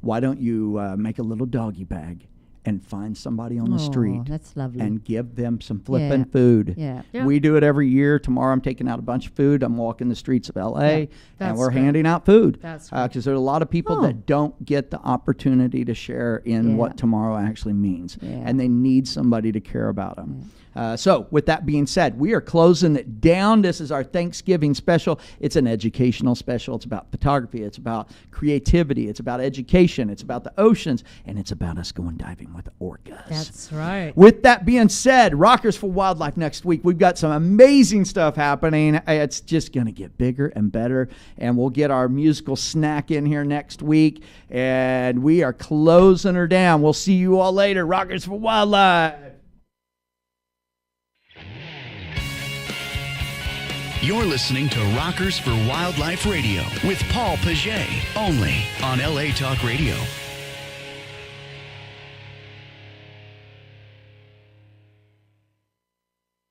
B: why don't you make a little doggy bag and find somebody on the
D: Oh,
B: street
D: that's lovely.
B: and give them some flipping
D: Yeah.
B: food.
D: Yeah.
C: Yeah.
B: We do it every year. Tomorrow, I'm taking out a bunch of food. I'm walking the streets of LA, and
C: That's
B: we're
C: great.
B: handing out food.
C: That's great.
B: Because there's a lot of people
D: Oh.
B: that don't get the opportunity to share in
D: Yeah.
B: what tomorrow actually means,
D: Yeah.
B: and they need somebody to care about them. So, with that being said, we are closing it down. This is our Thanksgiving special. It's an educational special. It's about photography. It's about creativity. It's about education. It's about the oceans, and it's about us going diving with orcas.
C: That's right.
B: With that being said, Rockers for Wildlife next week. We've got some amazing stuff happening. It's just going to get bigger and better. And we'll get our musical snack in here next week. And we are closing her down. We'll see you all later. Rockers for Wildlife.
A: You're listening to Rockers for Wildlife Radio with Paul Paget, only on LA Talk Radio.